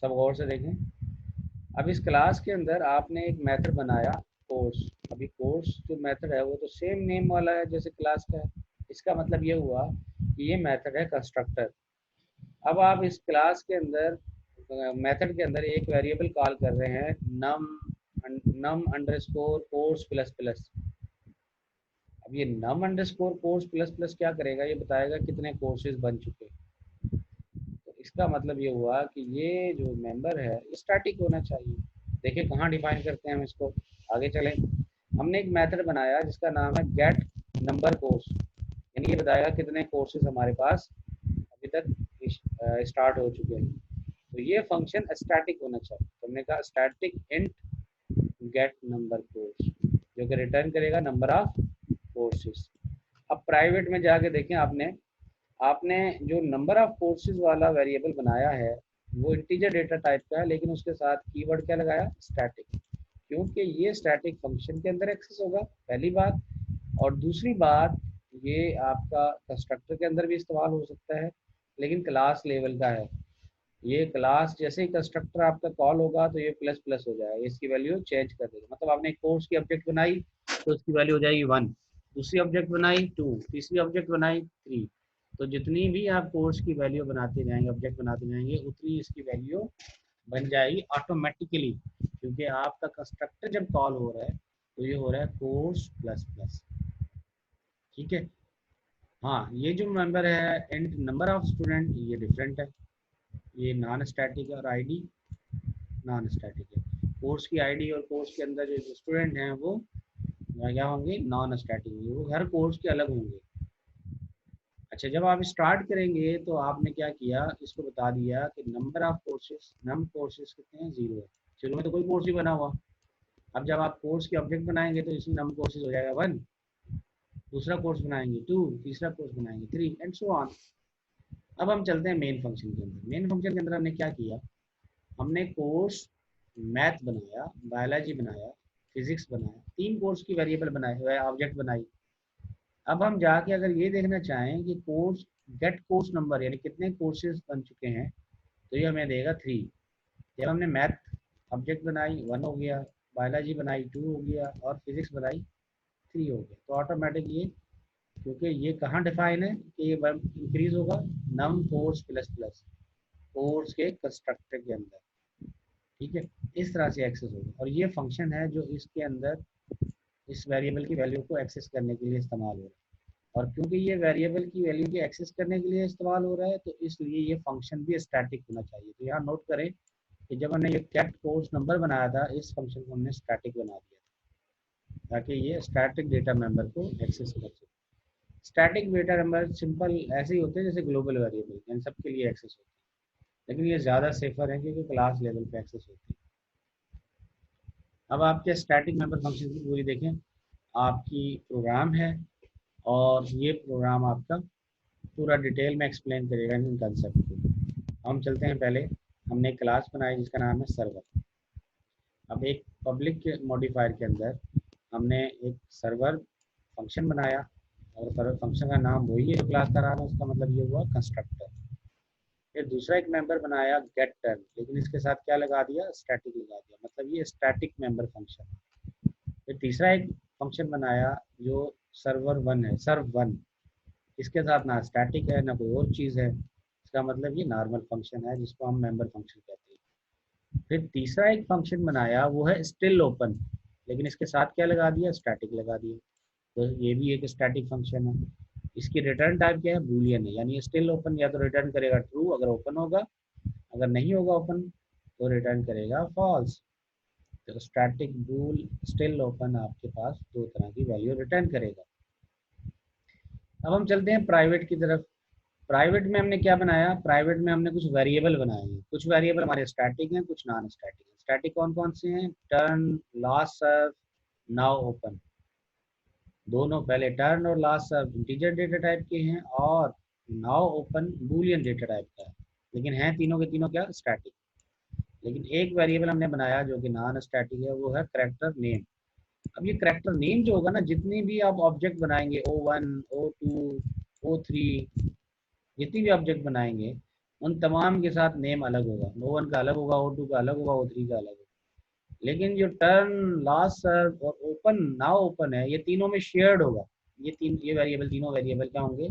सब गौर से देखें। अब इस क्लास के अंदर आपने एक मेथड बनाया कोर्स। अभी कोर्स जो मेथड है वो तो सेम नेम वाला है जैसे क्लास का है। इसका मतलब ये हुआ कि ये मेथड है कंस्ट्रक्टर। अब आप इस क्लास के अंदर मेथड के अंदर एक वेरिएबल कॉल कर रहे हैं num underscore course plus plus. अब ये num underscore course plus plus क्या करेगा? ये बताएगा कितने कोर्सेज बन चुके। तो इसका मतलब ये हुआ कि ये जो मेंबर है स्टैटिक होना चाहिए। देखिए कहाँ डिफाइन करते हैं हम इसको, आगे चलें। हमने एक मेथड बनाया जिसका नाम है गेट नंबर कोर्स, यानी ये बताएगा कितने कोर्सेज हमारे पास अभी तक स्टार्ट हो चुके हैं। तो ये फंक्शन स्टैटिक होना चाहिए। तो हमने कहा static int get number course, जो कि रिटर्न करेगा नंबर ऑफ कोर्सेज। अब प्राइवेट में जाके देखें, आपने जो नंबर ऑफ कोर्सेज वाला वेरिएबल बनाया है वो इंटीजर डेटा टाइप का है, लेकिन उसके साथ कीवर्ड क्या लगाया? स्टैटिक, क्योंकि ये स्टैटिक फंक्शन के अंदर एक्सेस होगा, पहली बात। और दूसरी बात, ये आपका कंस्ट्रक्टर के अंदर भी इस्तेमाल हो सकता है, लेकिन क्लास लेवल का है। ये क्लास जैसे ही कंस्ट्रक्टर आपका कॉल होगा तो ये प्लस प्लस हो जाएगा, इसकी वैल्यू चेंज कर देगा। मतलब आपने एक कोर्स की ऑब्जेक्ट बनाई तो उसकी वैल्यू हो जाएगी 1, दूसरी ऑब्जेक्ट बनाई 2, तीसरी ऑब्जेक्ट बनाई 3। तो जितनी भी आप कोर्स की वैल्यू बनाते जाएंगे, ऑब्जेक्ट बनाते जाएंगे, उतनी इसकी वैल्यू बन जाएगी ऑटोमेटिकली, क्योंकि आपका कंस्ट्रक्टर जब कॉल हो रहा है तो ये हो रहा है कोर्स प्लस प्लस। ठीक है। हाँ, ये जो मेंबर है इंट नंबर ऑफ स्टूडेंट, ये डिफरेंट है, ये नॉन स्टैटिक है, और आईडी नॉन स्टैटिक है। कोर्स की आईडी और कोर्स के अंदर जो स्टूडेंट हैं वो क्या होंगे? नॉन स्टैटिक होंगे, वो हर कोर्स के अलग होंगे। अच्छा, जब आप स्टार्ट करेंगे तो आपने क्या किया, इसको बता दिया कि number of courses, num courses कितने हैं, 0 है। शुरू में तो कोई कोर्स नहीं बना हुआ। अब जब आप कोर्स के ऑब्जेक्ट बनाएंगे तो इसमें नम कोर्सेज हो जाएगा 1, दूसरा कोर्स बनाएंगे 2, तीसरा कोर्स बनाएंगे 3 एंड सो ऑन। अब हम चलते हैं मेन फंक्शन के अंदर। मेन फंक्शन के अंदर हमने क्या किया, हमने कोर्स मैथ बनाया, बायोलॉजी बनाया, फिजिक्स बनाया, 3 कोर्स की वेरिएबल बनाए, ऑब्जेक्ट बनाई। अब हम जाके अगर ये देखना चाहें कि कोर्स गेट कोर्स नंबर यानी कितने कोर्सेज बन चुके हैं, तो ये हमें देगा 3। जब हमने मैथ ऑब्जेक्ट बनाई 1 हो गया, बायोलॉजी बनाई 2 हो गया और फिजिक्स बनाई 3 हो गया। तो ऑटोमेटिक ये, क्योंकि ये कहाँ डिफाइन है कि ये इंक्रीज होगा नम कोर्स प्लस प्लस कोर्स के कंस्ट्रक्टर के अंदर, ठीक है। इस तरह से एक्सेस होगा और ये फंक्शन है जो इसके अंदर इस वेरिएबल की वैल्यू को एक्सेस करने के लिए इस्तेमाल हो रहा है। और क्योंकि ये वेरिएबल की वैल्यू की एक्सेस करने के लिए इस्तेमाल हो रहा है तो इसलिए ये फंक्शन भी स्टैटिक होना चाहिए। तो यहाँ नोट करें कि जब हमने ये गेट कोर्स नंबर बनाया था, इस फंक्शन को हमने स्टैटिक बना दिया ताकि ये स्टैटिक डेटा मेंबर को एक्सेस कर सके। स्टैटिक डेटा नंबर सिंपल ऐसे ही होते हैं जैसे ग्लोबल वेरिएबल, इन सबके लिए एक्सेस होते हैं, लेकिन ये ज़्यादा सेफर है क्योंकि क्लास लेवल पे एक्सेस होती है। अब आपके स्टैटिक मेंबर फंक्शन की पूरी देखें, आपकी प्रोग्राम है और ये प्रोग्राम आपका पूरा डिटेल में एक्सप्लेन करेगा इन कंसेप्ट को। हम चलते हैं, पहले हमने एक क्लास बनाई जिसका नाम है सर्वर। अब एक पब्लिक मॉडिफायर के अंदर हमने एक सर्वर फंक्शन बनाया और सर्वर फंक्शन का नाम वही है जो क्लास का नाम है, उसका मतलब ये हुआ कंस्ट्रक्टर। फिर दूसरा एक मेंबर बनाया गेट टर्न, लेकिन इसके साथ क्या लगा दिया, स्टैटिक लगा दिया, मतलब ये स्टैटिक मेंबर फंक्शन। फिर तीसरा एक फंक्शन बनाया जो सर्वर 1 है, सर्व 1, इसके साथ ना स्टैटिक है ना कोई और चीज़ है, इसका मतलब ये नॉर्मल फंक्शन है जिसको हम मेंबर फंक्शन कहते हैं। फिर तीसरा एक फंक्शन बनाया वो है स्टिल ओपन, लेकिन इसके साथ क्या लगा दिया, स्टैटिक लगा दिया, तो ये भी एक स्टैटिक फंक्शन है। इसकी रिटर्न टाइप क्या है, बूलियन है, यानी स्टिल ओपन या तो रिटर्न करेगा ट्रू अगर ओपन होगा, अगर नहीं होगा ओपन तो रिटर्न करेगा फॉल्स। तो स्टैटिक बूल स्टिल ओपन आपके पास 2 तरह की वैल्यू रिटर्न करेगा। अब हम चलते हैं प्राइवेट की तरफ। प्राइवेट में हमने क्या बनाया, प्राइवेट में हमने कुछ वेरिएबल बनाए हैं। कुछ वेरिएबल हमारे स्टैटिक हैं, कुछ नॉन स्टैटिक हैं। स्टैटिक कौन कौन से हैं, टर्न, लास्ट सर्व, नाउ ओपन। दोनों, पहले टर्न और लास्ट सर्व इंटीजर डेटा टाइप के हैं और now open Boolean data type का है, लेकिन हैं तीनों के तीनों क्या, स्टैटिक। लेकिन एक वेरिएबल हमने बनाया जो कि नॉन स्टैटिक है, वो है कैरेक्टर नेम। अब ये कैरेक्टर नेम जो होगा ना, जितनी भी आप ऑब्जेक्ट बनाएंगे O1, O2, O3, जितनी भी ऑब्जेक्ट बनाएंगे उन तमाम के साथ नेम अलग होगा। O1 का अलग होगा, O2 का अलग होगा, O3 का अलग होगा। लेकिन जो टर्न, लास्ट सर्व और ओपन, नाउ ओपन है, ये तीनों में शेयर्ड होगा। ये वेरिएबल, तीनों वेरिएबल क्या होंगे,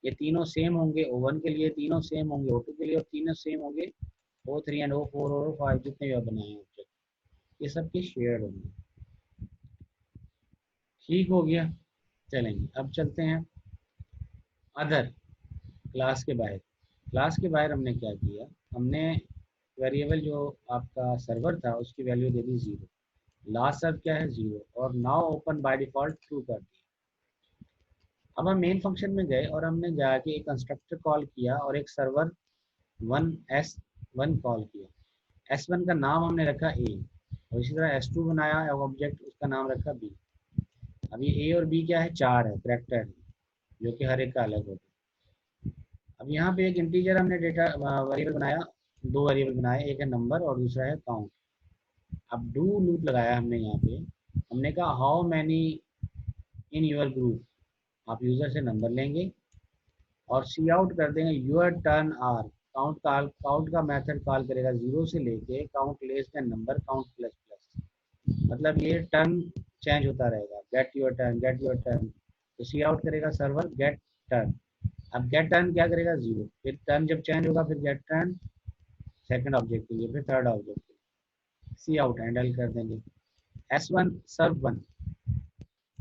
ये तीनों सेम होंगे। O1 के लिए तीनों सेम होंगे, O2 के लिए और तीनों सेम होंगे O3 एंड O4 और O5, जितने भी आप बनाए हैं ऑब्जेक्ट, ये सबके शेयर्ड होंगे। ठीक हो गया, चलेंगे अब चलते हैं अदर, क्लास के बाहर। क्लास के बाहर हमने क्या किया, हमने वेरिएबल जो आपका सर्वर था उसकी वैल्यू दे दी 0, लास्ट सर्व क्या है 0 और now open by default true कर दिया। अब हम मेन फंक्शन में गए और हमने जाके एक कंस्ट्रक्टर कॉल किया और एक सर्वर 1s1 कॉल किया। S1 का नाम हमने रखा A और इसी तरह S2 बनाया ऑब्जेक्ट, उसका नाम रखा B। अब ये A और B क्या है, 4 है, कैरेक्टर है, जो कि हर एक का अलग होता है। अब यहाँ पे एक इंटीजर हमने डेटा वेरिएबल बनाया, 2 वेरिएबल बनाए, एक है नंबर और दूसरा है काउंट। अब डू लूप लगाया हमने यहाँ पे, हमने कहा how many in your group, आप यूज़र से नंबर लेंगे और सी आउट कर देंगे योर टर्न आर, काउंट का मेथड कॉल करेगा 0 से लेके count less than number, count plus plus, मतलब ये टर्न चेंज होता रहेगा, get your turn, get your turn. तो सी आउट करेगा सर्वर गेट टर्न। अब गेट टर्न क्या करेगा 0, फिर टर्न जब चेंज होगा फिर गेट टर्न सेकंड ऑब्जेक्ट के लिए, फिर थर्ड ऑब्जेक्ट के लिए, सी आउट हैंडल कर देंगे। S1 सर्व 1,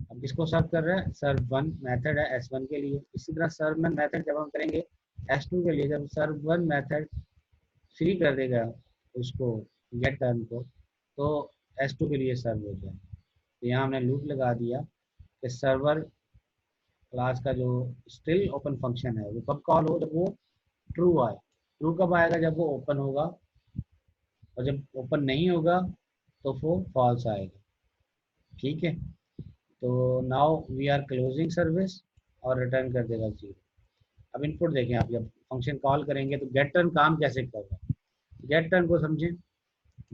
अब किसको सर्व कर रहा है, सर्व 1 मेथड है S1 के लिए। इसी तरह सर्व 1 मेथड जब हम करेंगे S2 के लिए, जब सर्व 1 मेथड फ्री कर देगा उसको गेट टर्न को, तो S2 के लिए सर्व हो जाए। तो यहाँ हमने लूप लगा दिया कि सर्वर क्लास का जो स्टिल ओपन फंक्शन है वो कब कॉल हो, जब वो ट्रू आए। ट्रू कब आएगा, जब वो ओपन होगा, और जब ओपन नहीं होगा तो वो फॉल्स आएगा। ठीक है, तो now we are closing service और रिटर्न कर देगा 0। अब इनपुट देखें, आप जब फंक्शन कॉल करेंगे तो गेट टर्न काम कैसे कर रहा है, गेट टर्न को समझें।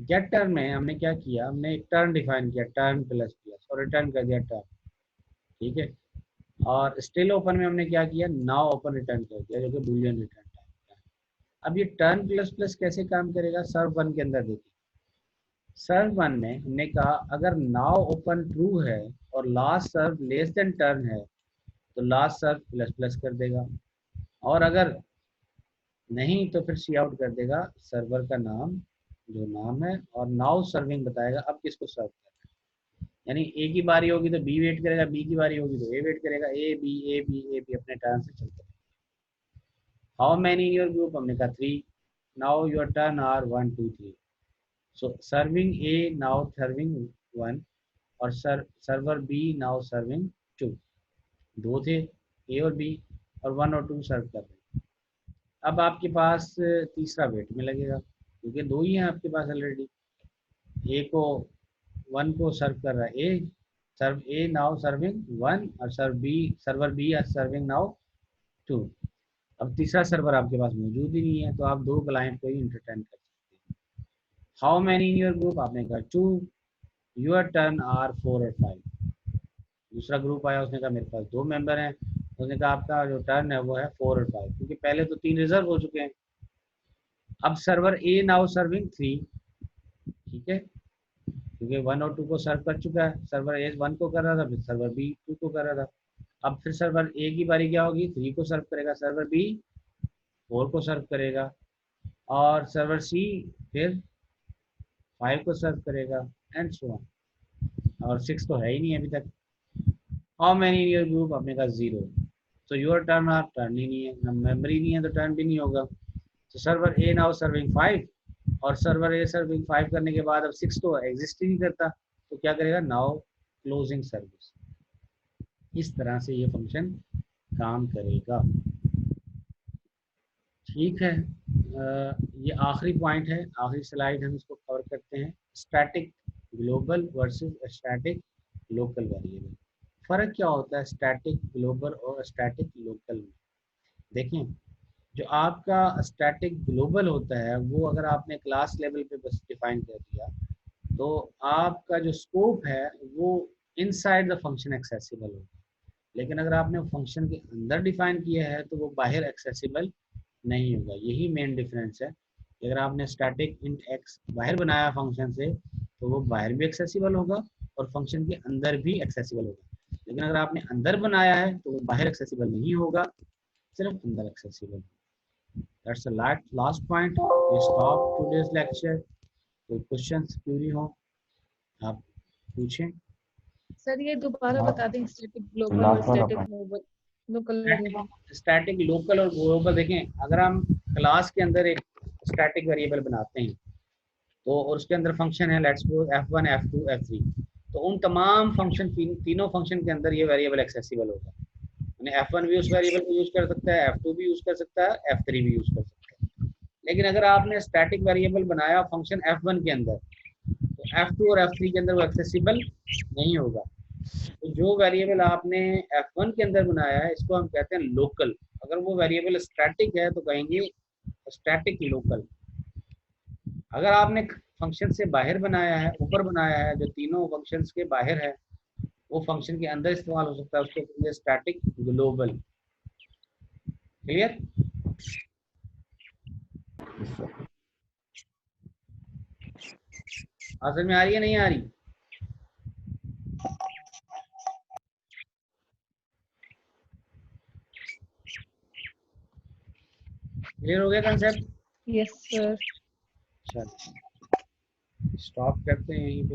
गेट टर्न में हमने क्या किया, हमने एक टर्न डिफाइन किया, टर्न प्लस प्लस, और रिटर्न कर दिया टर्न। ठीक है, और स्टिल ओपन में हमने क्या किया, नाउ ओपन रिटर्न कर दिया, जो कि बूलियन रिटर्न टाइप का। अब ये टर्न प्लस प्लस कैसे काम करेगा, सर्व वन के अंदर देखिए। सर्व वन में हमने कहा अगर नाउ ओपन ट्रू है और लास्ट सर्व लेस देन टर्न है तो लास्ट सर्व प्लस प्लस कर देगा, और अगर नहीं तो फिर सी आउट कर देगा सर्वर का नाम, जो नाम है, और नाउ सर्विंग बताएगा अब किसको सर्व करना है। यानी ए की बारी होगी तो बी वेट करेगा, बी की बारी होगी तो ए वेट करेगा, A B A B A B अपने टर्न से चलते हैं। How many in your group, हमने कहा 3। Now your turn are 1 2 3। So serving A now serving 1, और सर्वर बी नाउ सर्विंग 2। दो थे, ए और बी, और 1 और 2 सर्व कर रहे हैं। अब आपके पास तीसरा वेट में लगेगा, क्योंकि दो ही हैं आपके पास ऑलरेडी। ए को 1 को सर्व कर रहा है ए, सर्व ए नाउ सर्विंग 1, और server B are serving now 2। अब तीसरा सर्वर आपके पास मौजूद ही नहीं है, तो आप दो क्लाइंट को ही इंटरटेन कर सकते हैं। How many in your group, आपने कहा 2। योर टर्न आर 4 और 5। दूसरा ग्रुप आया, उसने कहा मेरे पास 2 मेंबर हैं, उसने कहा आपका जो टर्न है वो है 4 और 5, क्योंकि पहले तो 3 रिजर्व हो चुके हैं। अब सर्वर ए नाउ सर्विंग 3। ठीक है, क्योंकि 1 और 2 को सर्व कर चुका है, सर्वर ए 1 को कर रहा था, फिर सर्वर बी 2 को कर रहा था। अब फिर सर्वर ए की बारी क्या होगी, 3 को सर्व करेगा, सर्वर बी 4 को सर्व करेगा, और सर्वर सी फिर 5 को सर्व करेगा, एंड सो ऑन। और 6 तो है ही नहीं अभी तक। How many in your group, आपने कहा 0। तो योर टर्न, आप टर्न ही नहीं है, ना मेमोरी नहीं है तो टर्न भी नहीं होगा। तो सर्वर ए नाउ सर्विंग 5, और सर्वर ए सर्विंग 5 करने के बाद अब 6 तो एग्जिस्ट ही नहीं करता, तो क्या करेगा, नाउ क्लोजिंग सर्विस। इस तरह से ये फंक्शन काम करेगा। ठीक है, ये आखिरी पॉइंट है, आखिरी स्लाइड हम इसको कवर करते हैं। Static global versus static local variable. फ़र्क क्या होता है स्टैटिक ग्लोबल और स्टैटिक लोकल में? देखें, जो आपका स्टैटिक ग्लोबल होता है वो अगर आपने क्लास लेवल पे बस डिफाइन कर दिया तो आपका जो स्कोप है वो इनसाइड द फंक्शन एक्सेसिबल होगा, लेकिन अगर आपने फंक्शन के अंदर डिफाइन किया है तो वो बाहर एक्सेसिबल नहीं होगा। यही मेन डिफरेंस है कि अगर आपने स्टैटिक इंट एक्स बाहर बनाया फंक्शन से तो वो बाहर भी एक्सेसिबल होगा और फंक्शन के अंदर भी एक्सेसिबल होगा, लेकिन अगर आपने अंदर बनाया है तो वो बाहर एक्सेसिबल नहीं होगा, सिर्फ अंदर accessible. That's the last point. We stop today's lecture. कोई क्वेश्चंस क्यूरी हो आप पूछें। सर ये दोबारा बता दें, स्टैटिक ग्लोबल और static local variable. Static local और ग्लोबल देखें, अगर हम क्लास के अंदर एक स्टैटिक वेरिएबल बनाते हैं तो और उसके अंदर फंक्शन है let's suppose f1 f2 f3, तो उन तमाम फंक्शन तीनों फंक्शन के अंदर ये वेरिएबल एक्सेसिबल होगा। यानी f1 भी उस वेरिएबल को यूज कर सकता है, f2 भी यूज कर सकता है, f3 भी यूज कर सकता है। लेकिन अगर आपने स्टैटिक वेरिएबल बनाया फंक्शन f1 के अंदर तो f2 और f3 के अंदर वो एक्सेसिबल नहीं होगा। तो जो वेरिएबल आपने f1 के अंदर बनाया है इसको हम कहते हैं लोकल। अगर वो वेरिएबल स्टैटिक है तो कहेंगे स्टैटिक लोकल। अगर आपने फंक्शन से बाहर बनाया है, ऊपर बनाया है, जो तीनों फंक्शंस के बाहर है वो फंक्शन के अंदर इस्तेमाल हो सकता है, उसको कहेंगे स्टैटिक ग्लोबल। क्लियर? समझ में आ रही है नहीं आ रही? क्लियर हो गया कंसेप्ट? Yes sir. चलो स्टॉप करते हैं यहीं पे।